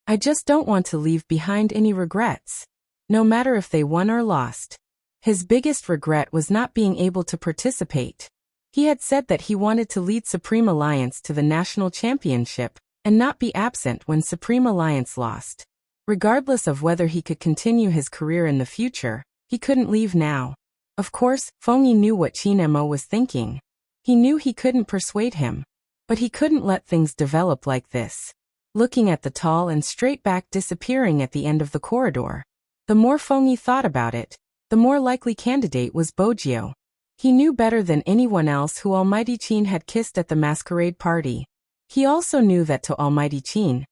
I just don't want to leave behind any regrets. No matter if they won or lost. His biggest regret was not being able to participate. He had said that he wanted to lead Supreme Alliance to the national championship, and not be absent when Supreme Alliance lost. Regardless of whether he could continue his career in the future, he couldn't leave now. Of course, Feng Yi knew what Qin Mo was thinking. He knew he couldn't persuade him. But he couldn't let things develop like this. Looking at the tall and straight back disappearing at the end of the corridor. The more Feng Yi thought about it, the more likely candidate was Bojio. He knew better than anyone else who Almighty Qin had kissed at the masquerade party. He also knew that to Almighty Qin,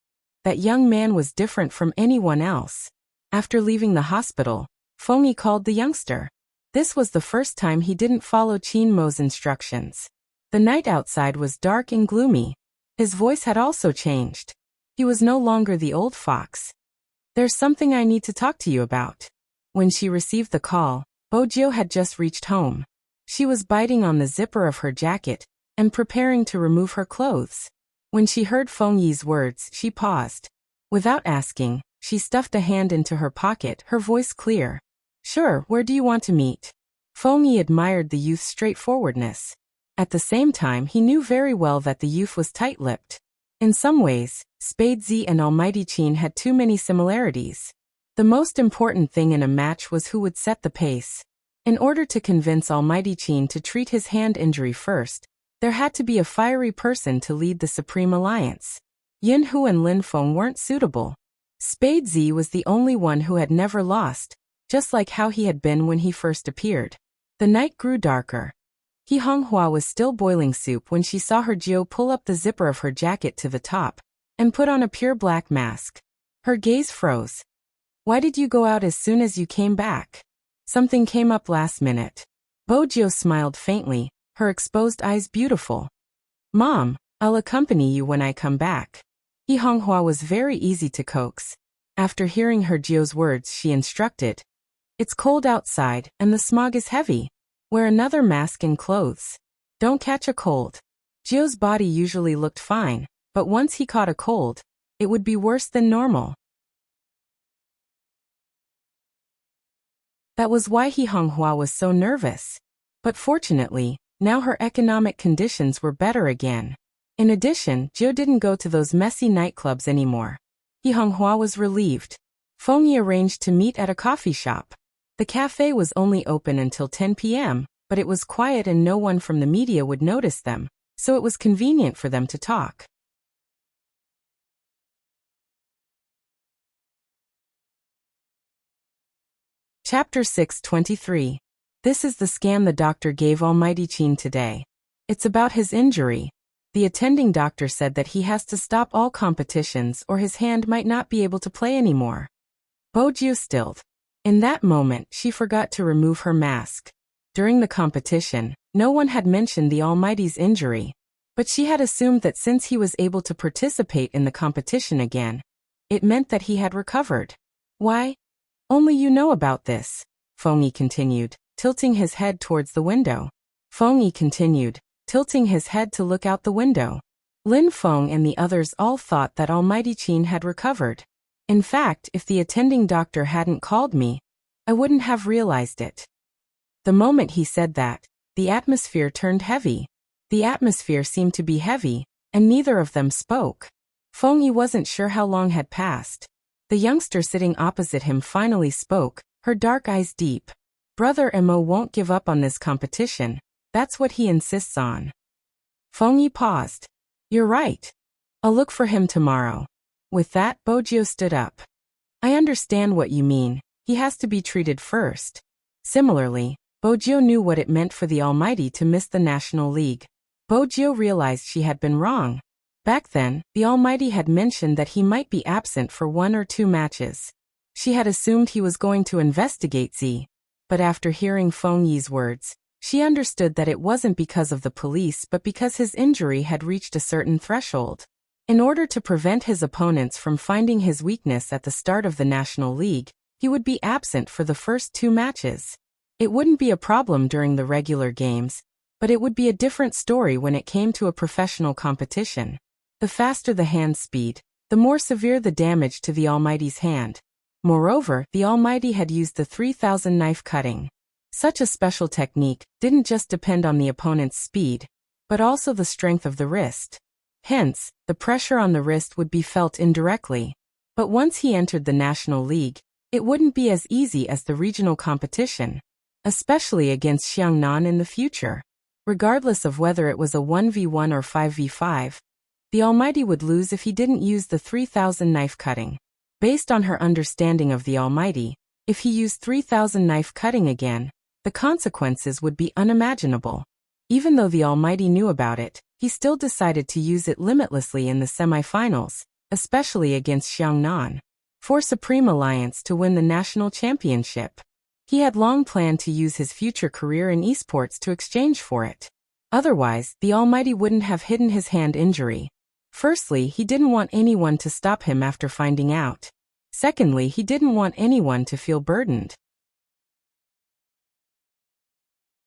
that young man was different from anyone else. After leaving the hospital, Feng Yi called the youngster. This was the first time he didn't follow Qin Mo's instructions. The night outside was dark and gloomy. His voice had also changed. He was no longer the old fox. There's something I need to talk to you about. When she received the call, Bojio had just reached home. She was biting on the zipper of her jacket and preparing to remove her clothes. When she heard Feng Yi's words, she paused. Without asking, she stuffed a hand into her pocket, her voice clear. Sure, where do you want to meet? Feng Yi admired the youth's straightforwardness. At the same time, he knew very well that the youth was tight-lipped. In some ways, Spadesy and Almighty Qin had too many similarities. The most important thing in a match was who would set the pace. In order to convince Almighty Qin to treat his hand injury first, there had to be a fiery person to lead the Supreme Alliance. Yin Hu and Lin Feng weren't suitable. Spade Z was the only one who had never lost, just like how he had been when he first appeared. The night grew darker. He Honghua was still boiling soup when she saw her Jiu pull up the zipper of her jacket to the top and put on a pure black mask. Her gaze froze. Why did you go out as soon as you came back? Something came up last minute. Bojiu smiled faintly, her exposed eyes beautiful. Mom, I'll accompany you when I come back. He Honghua was very easy to coax. After hearing her Jiu's words, she instructed. It's cold outside and the smog is heavy. Wear another mask and clothes. Don't catch a cold. Jiu's body usually looked fine, but once he caught a cold, it would be worse than normal. That was why He Honghua was so nervous. But fortunately, now her economic conditions were better again. In addition, Jiu didn't go to those messy nightclubs anymore. He Honghua was relieved. Feng Yi arranged to meet at a coffee shop. The cafe was only open until 10 p.m., but it was quiet and no one from the media would notice them, so it was convenient for them to talk. Chapter 623. This is the scam the doctor gave Almighty Qin today. It's about his injury. The attending doctor said that he has to stop all competitions or his hand might not be able to play anymore. Bojiu stilled. In that moment, she forgot to remove her mask. During the competition, no one had mentioned the Almighty's injury, but she had assumed that since he was able to participate in the competition again, it meant that he had recovered. Why? Only you know about this, Feng Yi continued, tilting his head towards the window. Feng Yi continued, tilting his head to look out the window. Lin Feng and the others all thought that Almighty Qin had recovered. In fact, if the attending doctor hadn't called me, I wouldn't have realized it. The moment he said that, the atmosphere turned heavy. The atmosphere seemed to be heavy, and neither of them spoke. Feng Yi wasn't sure how long had passed. The youngster sitting opposite him finally spoke, her dark eyes deep. Brother Mo won't give up on this competition. That's what he insists on. Feng Yi paused. You're right. I'll look for him tomorrow. With that, Bojiu stood up. I understand what you mean. He has to be treated first. Similarly, Bojiu knew what it meant for the Almighty to miss the National League. Bojiu realized she had been wrong. Back then, the Almighty had mentioned that he might be absent for 1 or 2 matches. She had assumed he was going to investigate Z. But after hearing Feng Yi's words, she understood that it wasn't because of the police but because his injury had reached a certain threshold. In order to prevent his opponents from finding his weakness at the start of the National League, he would be absent for the first 2 matches. It wouldn't be a problem during the regular games, but it would be a different story when it came to a professional competition. The faster the hand speed, the more severe the damage to the Almighty's hand. Moreover, the Almighty had used the 3000 knife cutting. Such a special technique didn't just depend on the opponent's speed, but also the strength of the wrist. Hence, the pressure on the wrist would be felt indirectly. But once he entered the National League, it wouldn't be as easy as the regional competition, especially against Xiangnan in the future. Regardless of whether it was a 1v1 or 5v5, the Almighty would lose if he didn't use the 3000 knife cutting. Based on her understanding of the Almighty, if he used 3000 knife cutting again, the consequences would be unimaginable. Even though the Almighty knew about it, he still decided to use it limitlessly in the semifinals, especially against Xiangnan, for Supreme Alliance to win the national championship. He had long planned to use his future career in esports to exchange for it. Otherwise, the Almighty wouldn't have hidden his hand injury. Firstly, he didn't want anyone to stop him after finding out. Secondly, he didn't want anyone to feel burdened.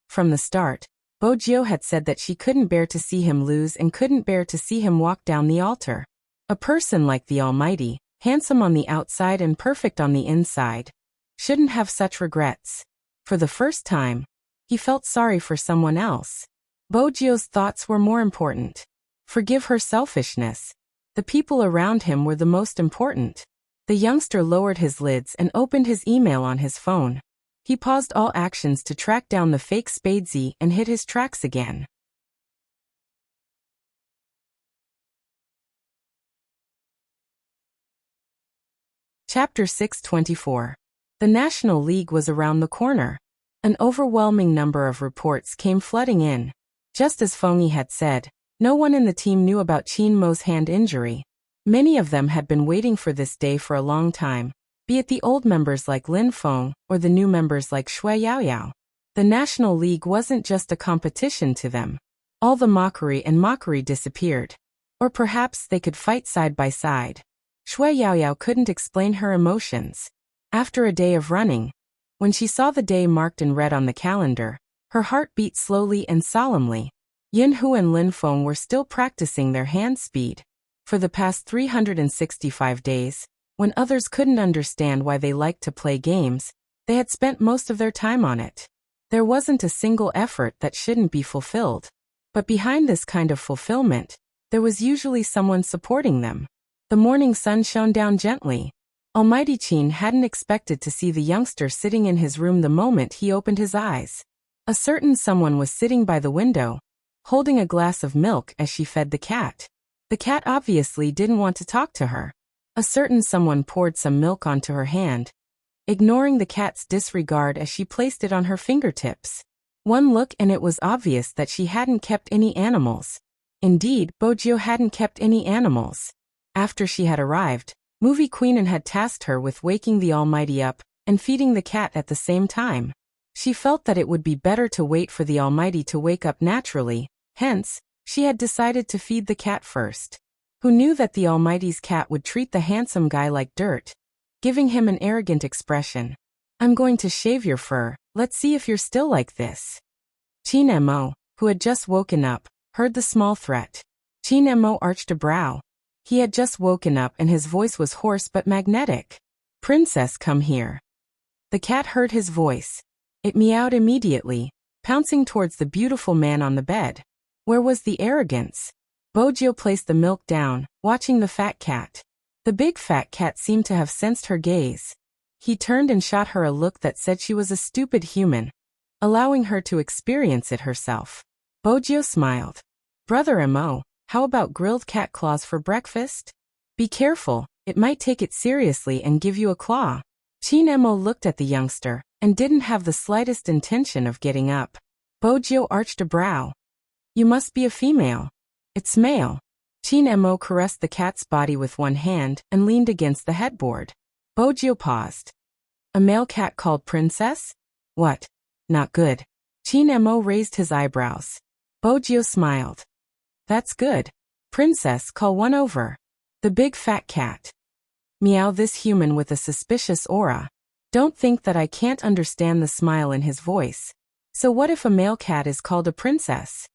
From the start, Bojiu had said that she couldn't bear to see him lose and couldn't bear to see him walk down the altar. A person like the Almighty, handsome on the outside and perfect on the inside, shouldn't have such regrets. For the first time, he felt sorry for someone else. Bojiu's thoughts were more important. Forgive her selfishness. The people around him were the most important. The youngster lowered his lids and opened his email on his phone. He paused all actions to track down the fake Spadesy and hit his tracks again. Chapter 624. The National League was around the corner. An overwhelming number of reports came flooding in. Just as Fengyi had said, no one in the team knew about Qin Mo's hand injury. Many of them had been waiting for this day for a long time, be it the old members like Lin Feng or the new members like Shui Yaoyao. The National League wasn't just a competition to them. All the mockery disappeared. Or perhaps they could fight side by side. Shui Yaoyao couldn't explain her emotions. After a day of running, when she saw the day marked in red on the calendar, her heart beat slowly and solemnly. Yin Hu and Lin Feng were still practicing their hand speed. For the past 365 days, when others couldn't understand why they liked to play games, they had spent most of their time on it. There wasn't a single effort that shouldn't be fulfilled. But behind this kind of fulfillment, there was usually someone supporting them. The morning sun shone down gently. Almighty Qin hadn't expected to see the youngster sitting in his room the moment he opened his eyes. A certain someone was sitting by the window, holding a glass of milk as she fed the cat. The cat obviously didn't want to talk to her. A certain someone poured some milk onto her hand, ignoring the cat's disregard as she placed it on her fingertips. One look and it was obvious that she hadn't kept any animals. Indeed, Bojio hadn't kept any animals. After she had arrived, Movie Queen had tasked her with waking the Almighty up and feeding the cat at the same time. She felt that it would be better to wait for the Almighty to wake up naturally, hence, she had decided to feed the cat first. Who knew that the Almighty's cat would treat the handsome guy like dirt, giving him an arrogant expression. "I'm going to shave your fur, let's see if you're still like this." Qin Mo, who had just woken up, heard the small threat. Qin Mo arched a brow. He had just woken up and his voice was hoarse but magnetic. "Princess, come here." The cat heard his voice. It meowed immediately, pouncing towards the beautiful man on the bed. Where was the arrogance? Bojio placed the milk down, watching the fat cat. The big fat cat seemed to have sensed her gaze. He turned and shot her a look that said she was a stupid human, allowing her to experience it herself. Bojio smiled. "Brother Mo, how about grilled cat claws for breakfast? Be careful, it might take it seriously and give you a claw." Qin Mo looked at the youngster and didn't have the slightest intention of getting up. Bojio arched a brow. "You must be a female." "It's male." Qin Mo caressed the cat's body with one hand and leaned against the headboard. Bojio paused. "A male cat called Princess? What? Not good." Qin Mo raised his eyebrows. Bojio smiled. "That's good. Princess, call one over." The big fat cat. Meow, this human with a suspicious aura. Don't think that I can't understand the smile in his voice. So what if a male cat is called a princess?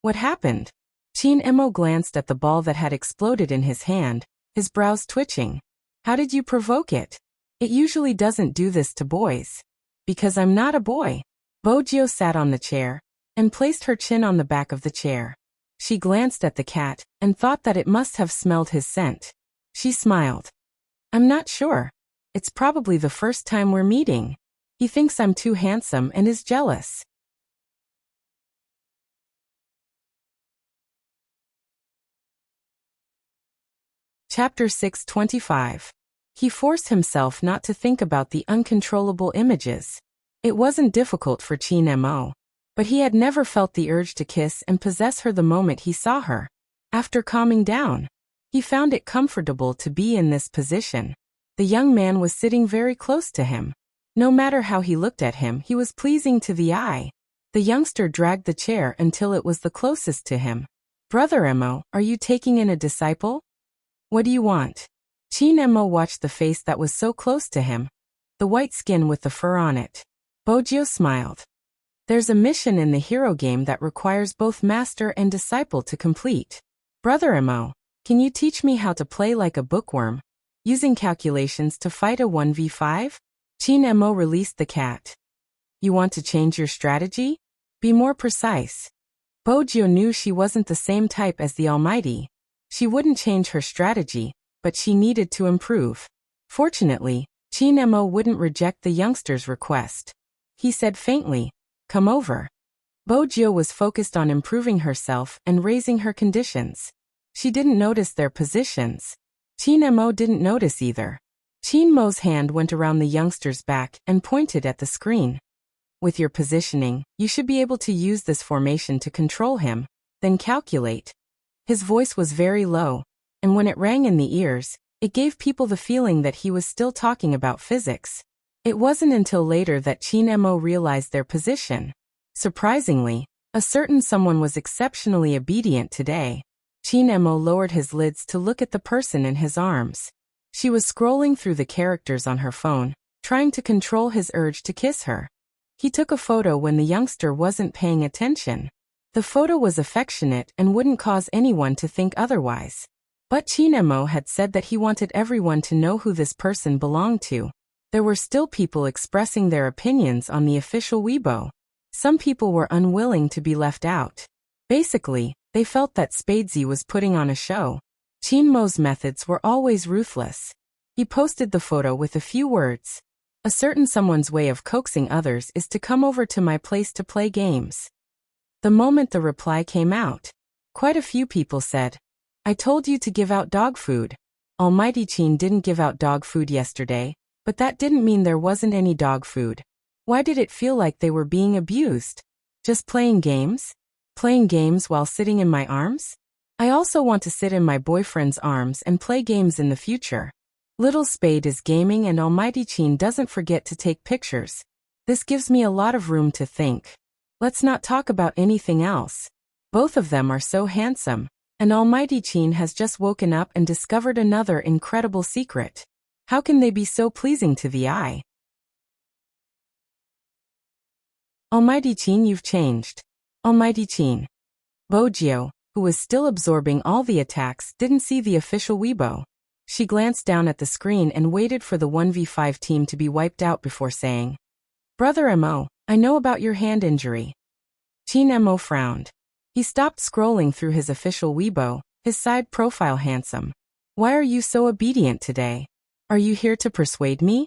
What happened? Qin Mo glanced at the ball that had exploded in his hand, his brows twitching. "How did you provoke it? It usually doesn't do this to boys." "Because I'm not a boy." Bojio sat on the chair and placed her chin on the back of the chair. She glanced at the cat and thought that it must have smelled his scent. She smiled. "I'm not sure. It's probably the first time we're meeting. He thinks I'm too handsome and is jealous." Chapter 625. He forced himself not to think about the uncontrollable images. It wasn't difficult for Qin Mo, but he had never felt the urge to kiss and possess her the moment he saw her. After calming down, he found it comfortable to be in this position. The young man was sitting very close to him. No matter how he looked at him, he was pleasing to the eye. The youngster dragged the chair until it was the closest to him. "Brother Mo, are you taking in a disciple? What do you want?" Qin Mo watched the face that was so close to him, the white skin with the fur on it. Bojio smiled. "There's a mission in the hero game that requires both master and disciple to complete. Brother Mo, can you teach me how to play like a bookworm, using calculations to fight a 1v5? Qin Mo released the cat. "You want to change your strategy? Be more precise." Bojio knew she wasn't the same type as the Almighty. She wouldn't change her strategy, but she needed to improve. Fortunately, Chin Mo wouldn't reject the youngster's request. He said faintly, "Come over." Bojio was focused on improving herself and raising her conditions. She didn't notice their positions. Chin Mo didn't notice either. Chin Mo's hand went around the youngster's back and pointed at the screen. "With your positioning, you should be able to use this formation to control him, then calculate." His voice was very low, and when it rang in the ears, it gave people the feeling that he was still talking about physics. It wasn't until later that Chin Mo realized their position. Surprisingly, a certain someone was exceptionally obedient today. Chin Mo lowered his lids to look at the person in his arms. She was scrolling through the characters on her phone, trying to control his urge to kiss her. He took a photo when the youngster wasn't paying attention. The photo was affectionate and wouldn't cause anyone to think otherwise. But Chin Mo had said that he wanted everyone to know who this person belonged to. There were still people expressing their opinions on the official Weibo. Some people were unwilling to be left out. Basically, they felt that Spadesy was putting on a show. Chin Mo's methods were always ruthless. He posted the photo with a few words. "A certain someone's way of coaxing others is to come over to my place to play games." The moment the reply came out, quite a few people said, "I told you to give out dog food." Almighty Chin didn't give out dog food yesterday, but that didn't mean there wasn't any dog food. Why did it feel like they were being abused? Just playing games? Playing games while sitting in my arms? I also want to sit in my boyfriend's arms and play games in the future. Little Spade is gaming and Almighty Chin doesn't forget to take pictures. This gives me a lot of room to think. Let's not talk about anything else. Both of them are so handsome, and Almighty Chin has just woken up and discovered another incredible secret. How can they be so pleasing to the eye? Almighty Chin, you've changed. Almighty Chin. Bojio, who was still absorbing all the attacks, didn't see the official Weibo. She glanced down at the screen and waited for the 1v5 team to be wiped out before saying, "Brother Mo, I know about your hand injury." Chin Mo frowned. He stopped scrolling through his official Weibo, his side profile handsome. "Why are you so obedient today? Are you here to persuade me?"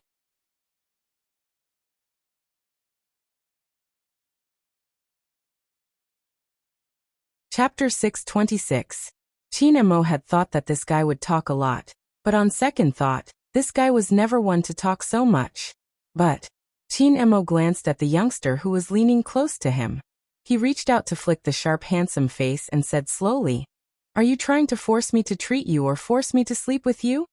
Chapter 626. Chin Mo had thought that this guy would talk a lot, but on second thought, this guy was never one to talk so much. But Chin Mo glanced at the youngster who was leaning close to him. He reached out to flick the sharp handsome face and said slowly, "Are you trying to force me to treat you or force me to sleep with you?"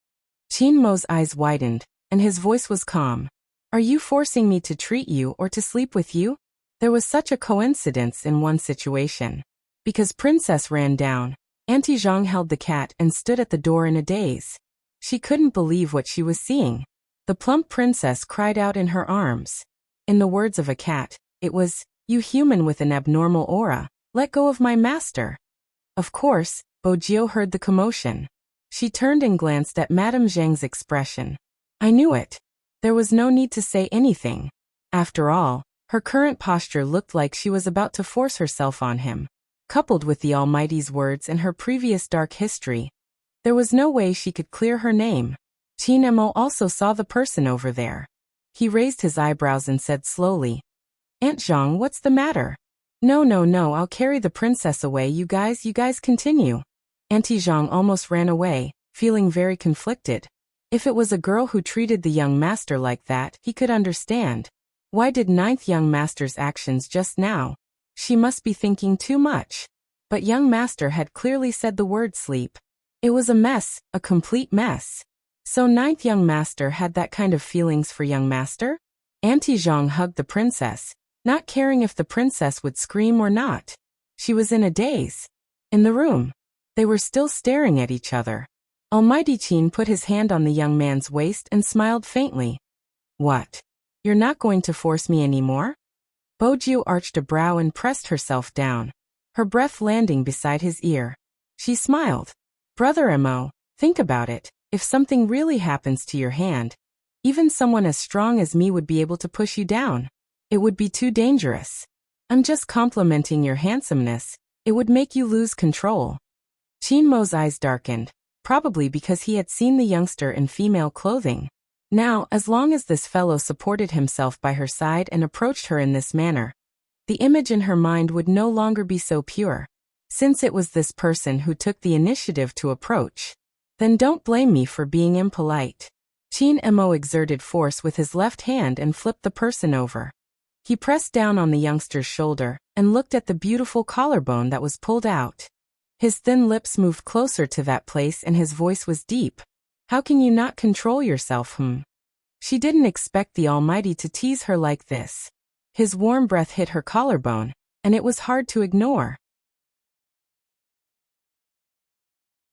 Chin Mo's eyes widened, and his voice was calm. "Are you forcing me to treat you or to sleep with you?" There was such a coincidence in one situation. Because Princess ran down, Auntie Zhang held the cat and stood at the door in a daze. She couldn't believe what she was seeing. The plump princess cried out in her arms. In the words of a cat, it was, "You human with an abnormal aura, let go of my master." Of course, Bojio heard the commotion. She turned and glanced at Madame Zhang's expression. I knew it. There was no need to say anything. After all, her current posture looked like she was about to force herself on him. Coupled with the Almighty's words and her previous dark history, there was no way she could clear her name. Chin Mo also saw the person over there. He raised his eyebrows and said slowly, "Aunt Zhang, what's the matter?" No, I'll carry the princess away, you guys continue." Auntie Zhang almost ran away, feeling very conflicted. If it was a girl who treated the young master like that, he could understand. Why did ninth young master's actions just now? She must be thinking too much. But young master had clearly said the word sleep. It was a mess, a complete mess. So ninth young master had that kind of feelings for young master? Auntie Zhang hugged the princess, not caring if the princess would scream or not. She was in a daze. In the room, they were still staring at each other. Almighty Chin put his hand on the young man's waist and smiled faintly. "What? You're not going to force me anymore?" Bojio arched a brow and pressed herself down, her breath landing beside his ear. She smiled. "Brother Mo, think about it. If something really happens to your hand, even someone as strong as me would be able to push you down. It would be too dangerous. I'm just complimenting your handsomeness. It would make you lose control." Qin Mo's eyes darkened, probably because he had seen the youngster in female clothing. Now, as long as this fellow supported himself by her side and approached her in this manner, the image in her mind would no longer be so pure. Since it was this person who took the initiative to approach, then don't blame me for being impolite. Qin Mo exerted force with his left hand and flipped the person over. He pressed down on the youngster's shoulder and looked at the beautiful collarbone that was pulled out. His thin lips moved closer to that place and his voice was deep. How can you not control yourself, She didn't expect the Almighty to tease her like this. His warm breath hit her collarbone, and it was hard to ignore.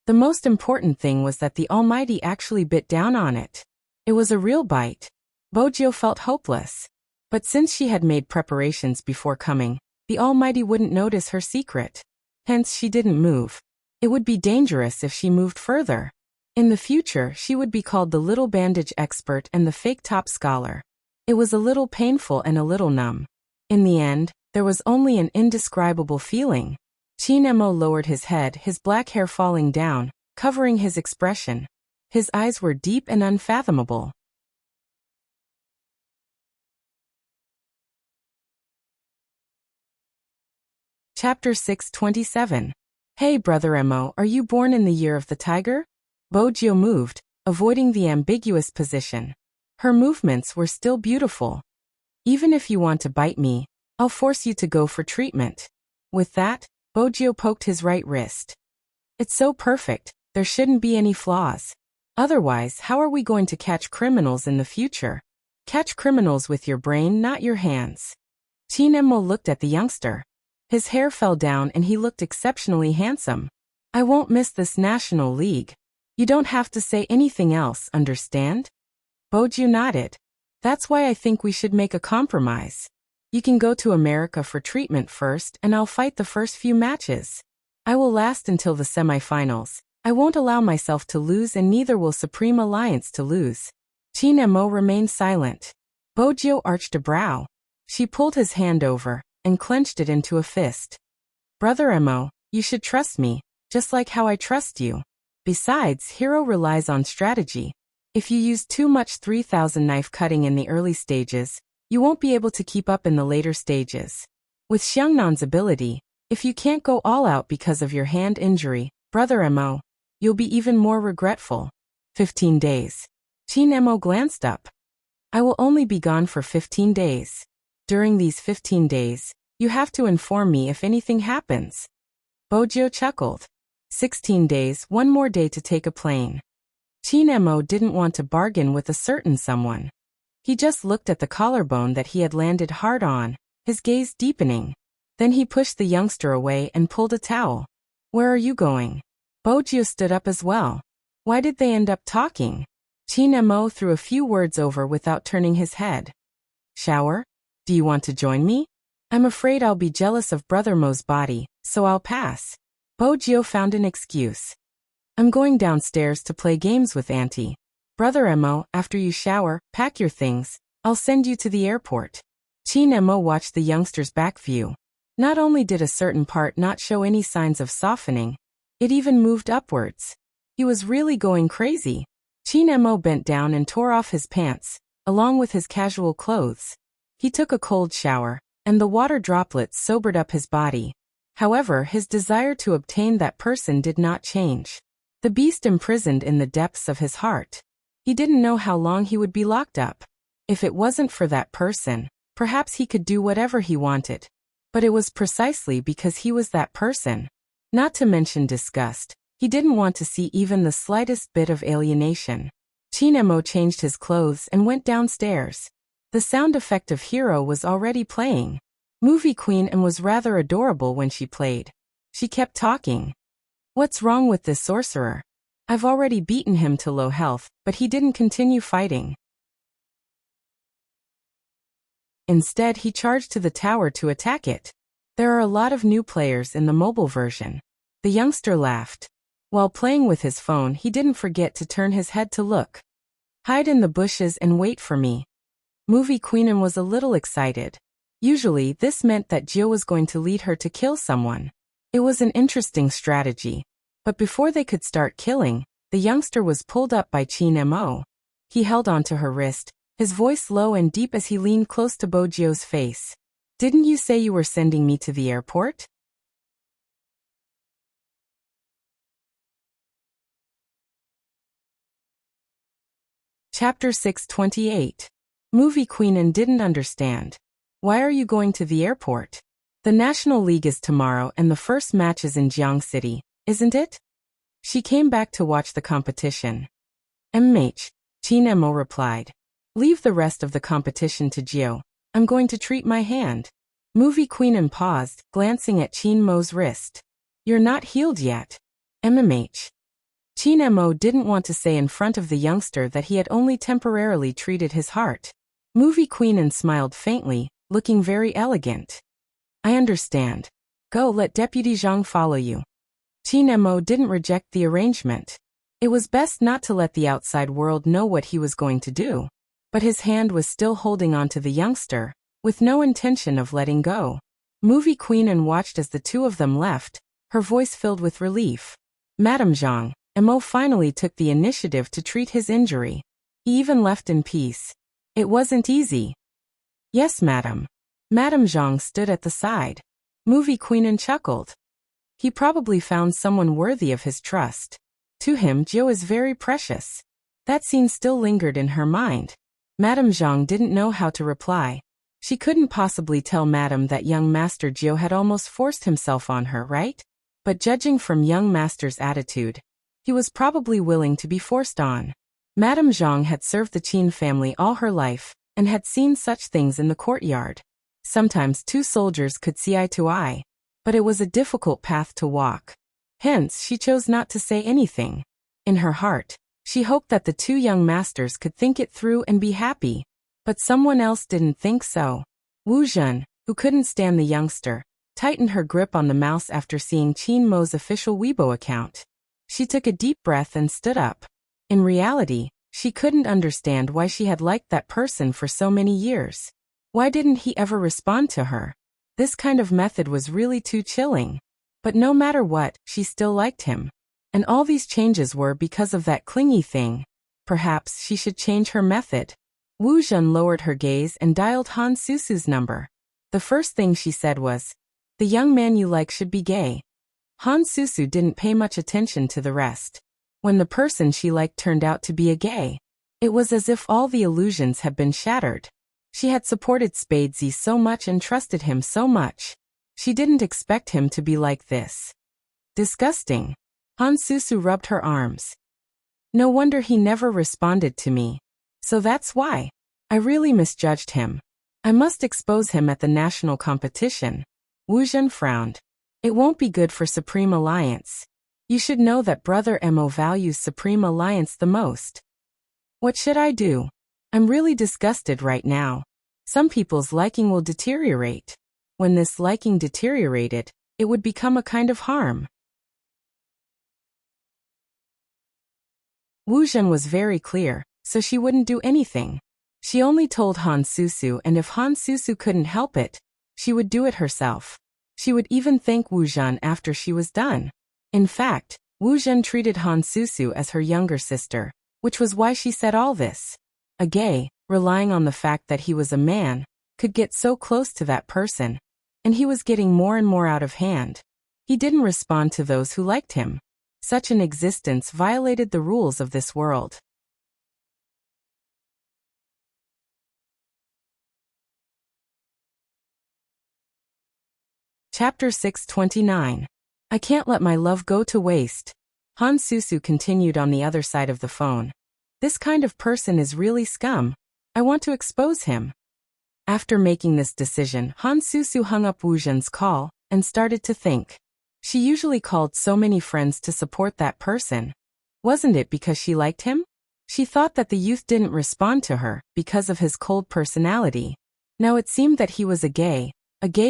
The most important thing was that the Almighty actually bit down on it. It was a real bite. Bojio felt hopeless. But since she had made preparations before coming, the Almighty wouldn't notice her secret. Hence she didn't move. It would be dangerous if she moved further. In the future she would be called the little bandage expert and the fake top scholar. It was a little painful and a little numb. In the end, there was only an indescribable feeling. Qin Mo lowered his head, his black hair falling down, covering his expression. His eyes were deep and unfathomable. Chapter 627. Hey brother Mo, are you born in the year of the tiger? Bojio moved, avoiding the ambiguous position. Her movements were still beautiful. Even if you want to bite me, I'll force you to go for treatment. With that, Bojio poked his right wrist. It's so perfect, there shouldn't be any flaws. Otherwise, how are we going to catch criminals in the future? Catch criminals with your brain, not your hands. Qin Mo looked at the youngster. His hair fell down and he looked exceptionally handsome. I won't miss this National League. You don't have to say anything else, understand? Bojio nodded. That's why I think we should make a compromise. You can go to America for treatment first and I'll fight the first few matches. I will last until the semifinals. I won't allow myself to lose and neither will Supreme Alliance to lose. Qin Mo remained silent. Bojio arched a brow. She pulled his hand over and clenched it into a fist. Brother Mo, you should trust me, just like how I trust you. Besides, hero relies on strategy. If you use too much 3000 knife cutting in the early stages, you won't be able to keep up in the later stages. With Xiangnan's ability, if you can't go all out because of your hand injury, brother Mo, you'll be even more regretful. 15 days. Qin Mo glanced up. I will only be gone for 15 days. During these 15 days, you have to inform me if anything happens. Bojio chuckled. 16 days, one more day to take a plane. Qin Mo didn't want to bargain with a certain someone. He just looked at the collarbone that he had landed hard on, his gaze deepening. Then he pushed the youngster away and pulled a towel. Where are you going? Bojio stood up as well. Why did they end up talking? Qin Mo threw a few words over without turning his head. Shower? Do you want to join me? I'm afraid I'll be jealous of Brother Mo's body, so I'll pass. Bojio found an excuse. I'm going downstairs to play games with Auntie. Brother Mo, after you shower, pack your things. I'll send you to the airport. Qin Mo watched the youngster's back view. Not only did a certain part not show any signs of softening, it even moved upwards. He was really going crazy. Qin Mo bent down and tore off his pants, along with his casual clothes. He took a cold shower, and the water droplets sobered up his body. However, his desire to obtain that person did not change. The beast imprisoned in the depths of his heart. He didn't know how long he would be locked up. If it wasn't for that person, perhaps he could do whatever he wanted. But it was precisely because he was that person. Not to mention disgust, he didn't want to see even the slightest bit of alienation. Qin Mo changed his clothes and went downstairs. The sound effect of Hero was already playing. Movie Queen and was rather adorable when she played. She kept talking. What's wrong with this sorcerer? I've already beaten him to low health, but he didn't continue fighting. Instead, he charged to the tower to attack it. There are a lot of new players in the mobile version. The youngster laughed. While playing with his phone, he didn't forget to turn his head to look. Hide in the bushes and wait for me. Movie Queen was a little excited. Usually, this meant that Jill was going to lead her to kill someone. It was an interesting strategy. But before they could start killing, the youngster was pulled up by Qin Mo. He held onto her wrist, his voice low and deep as he leaned close to Bojio's face. "Didn't you say you were sending me to the airport?" Chapter 628. Movie Queen and didn't understand. Why are you going to the airport? The National League is tomorrow and the first match is in Jiang City, isn't it? She came back to watch the competition. Qin Mo replied. Leave the rest of the competition to Jio. I'm going to treat my hand. Movie Queen paused, glancing at Qin Mo's wrist. You're not healed yet. Qin Mo didn't want to say in front of the youngster that he had only temporarily treated his heart. Movie Queen smiled faintly, looking very elegant. I understand. Go, let Deputy Zhang follow you. Qin Mo didn't reject the arrangement. It was best not to let the outside world know what he was going to do. But his hand was still holding on to the youngster, with no intention of letting go. Movie Queen watched as the two of them left, her voice filled with relief. Madame Zhang, Mo finally took the initiative to treat his injury. He even left in peace. It wasn't easy. Yes, madam. Madame Zhang stood at the side. Movie Queen chuckled. He probably found someone worthy of his trust. To him, Jio is very precious. That scene still lingered in her mind. Madame Zhang didn't know how to reply. She couldn't possibly tell Madame that young Master Jio had almost forced himself on her, right? But judging from young Master's attitude, he was probably willing to be forced on. Madame Zhang had served the Qin family all her life, and had seen such things in the courtyard. Sometimes two soldiers could see eye to eye, but it was a difficult path to walk. Hence, she chose not to say anything. In her heart, she hoped that the two young masters could think it through and be happy. But someone else didn't think so. Wu Zhen, who couldn't stand the youngster, tightened her grip on the mouse after seeing Qin Mo's official Weibo account. She took a deep breath and stood up. In reality, she couldn't understand why she had liked that person for so many years. Why didn't he ever respond to her? This kind of method was really too chilling. But no matter what, she still liked him. And all these changes were because of that clingy thing. Perhaps she should change her method. Wu Zhen lowered her gaze and dialed Han Susu's number. The first thing she said was, "The young man you like should be gay." Han Susu didn't pay much attention to the rest. When the person she liked turned out to be a gay, it was as if all the illusions had been shattered. She had supported Spadesy so much and trusted him so much. She didn't expect him to be like this. Disgusting. Han Susu rubbed her arms. No wonder he never responded to me. So that's why. I really misjudged him. I must expose him at the national competition. Wu Zhen frowned. It won't be good for Supreme Alliance. You should know that Brother Mo values Supreme Alliance the most. What should I do? I'm really disgusted right now. Some people's liking will deteriorate. When this liking deteriorated, it would become a kind of harm. Wu Zhen was very clear, so she wouldn't do anything. She only told Han Susu, and if Han Susu couldn't help it, she would do it herself. She would even thank Wu Zhen after she was done. In fact, Wu Zhen treated Han Susu as her younger sister, which was why she said all this. A gay, relying on the fact that he was a man, could get so close to that person, and he was getting more and more out of hand. He didn't respond to those who liked him. Such an existence violated the rules of this world. Chapter 629. I can't let my love go to waste. Han Susu continued on the other side of the phone. This kind of person is really scum. I want to expose him. After making this decision, Han Susu hung up Wu Zhen's call and started to think. She usually called so many friends to support that person. Wasn't it because she liked him? She thought that the youth didn't respond to her because of his cold personality. Now it seemed that he was a gay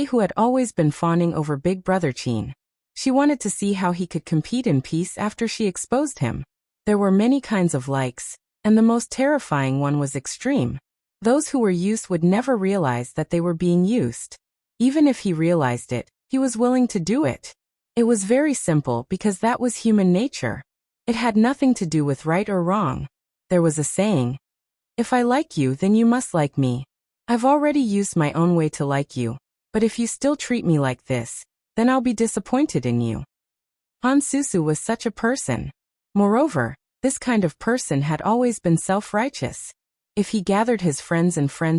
who had always been fawning over Big Brother Qin. She wanted to see how he could compete in peace after she exposed him. There were many kinds of likes, and the most terrifying one was extreme. Those who were used would never realize that they were being used. Even if he realized it, he was willing to do it. It was very simple because that was human nature. It had nothing to do with right or wrong. There was a saying, "If I like you, then you must like me." I've already used my own way to like you, but if you still treat me like this, then I'll be disappointed in you. Han Susu was such a person. Moreover, this kind of person had always been self-righteous. If he gathered his friends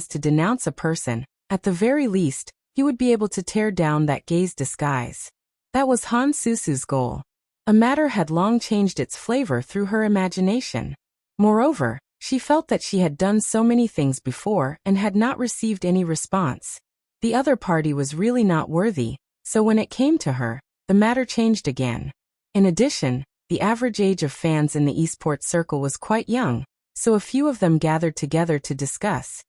to denounce a person, at the very least, he would be able to tear down that gay's disguise. That was Han Susu's goal. A matter had long changed its flavor through her imagination. Moreover, she felt that she had done so many things before and had not received any response. The other party was really not worthy, so when it came to her, the matter changed again. In addition, the average age of fans in the esports circle was quite young, so a few of them gathered together to discuss.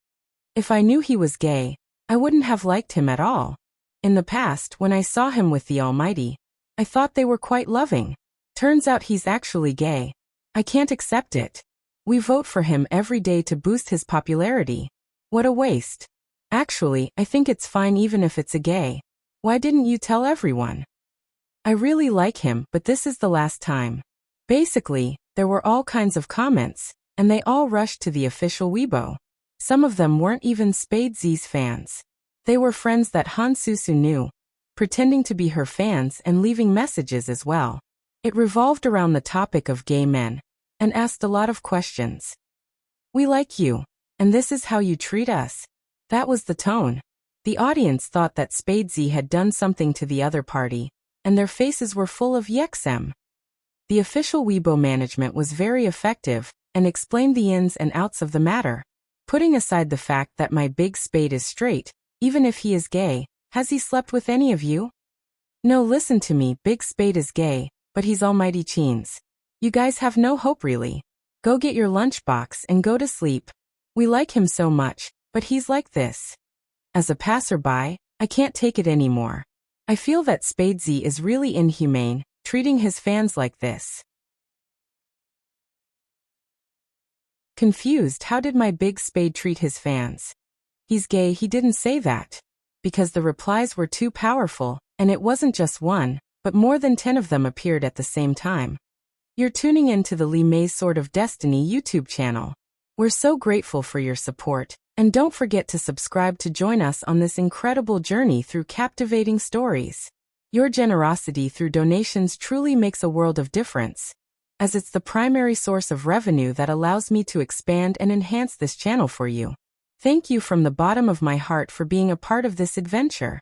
If I knew he was gay, I wouldn't have liked him at all. In the past, when I saw him with the Almighty, I thought they were quite loving. Turns out he's actually gay. I can't accept it. We vote for him every day to boost his popularity. What a waste. Actually, I think it's fine even if it's a gay. Why didn't you tell everyone? I really like him, but this is the last time. Basically, there were all kinds of comments, and they all rushed to the official Weibo. Some of them weren't even Spade Z's fans. They were friends that Han Susu knew, pretending to be her fans and leaving messages as well. It revolved around the topic of gay men, and asked a lot of questions. "We like you, and this is how you treat us." That was the tone. The audience thought that Spade Z had done something to the other party, and their faces were full of yexem. The official Weibo management was very effective, and explained the ins and outs of the matter. Putting aside the fact that my big Spade is straight, even if he is gay, has he slept with any of you? No, listen to me, Big Spade is gay, but he's Almighty Cheens. You guys have no hope really. Go get your lunchbox and go to sleep. We like him so much, but he's like this. As a passerby, I can't take it anymore. I feel that Spade Z is really inhumane, treating his fans like this. Confused, how did my big Spade treat his fans? He's gay, he didn't say that. Because the replies were too powerful, and it wasn't just one, but more than 10 of them appeared at the same time. You're tuning in to the Li Mei's Sword of Destiny YouTube channel. We're so grateful for your support, and don't forget to subscribe to join us on this incredible journey through captivating stories. Your generosity through donations truly makes a world of difference, as it's the primary source of revenue that allows me to expand and enhance this channel for you. Thank you from the bottom of my heart for being a part of this adventure.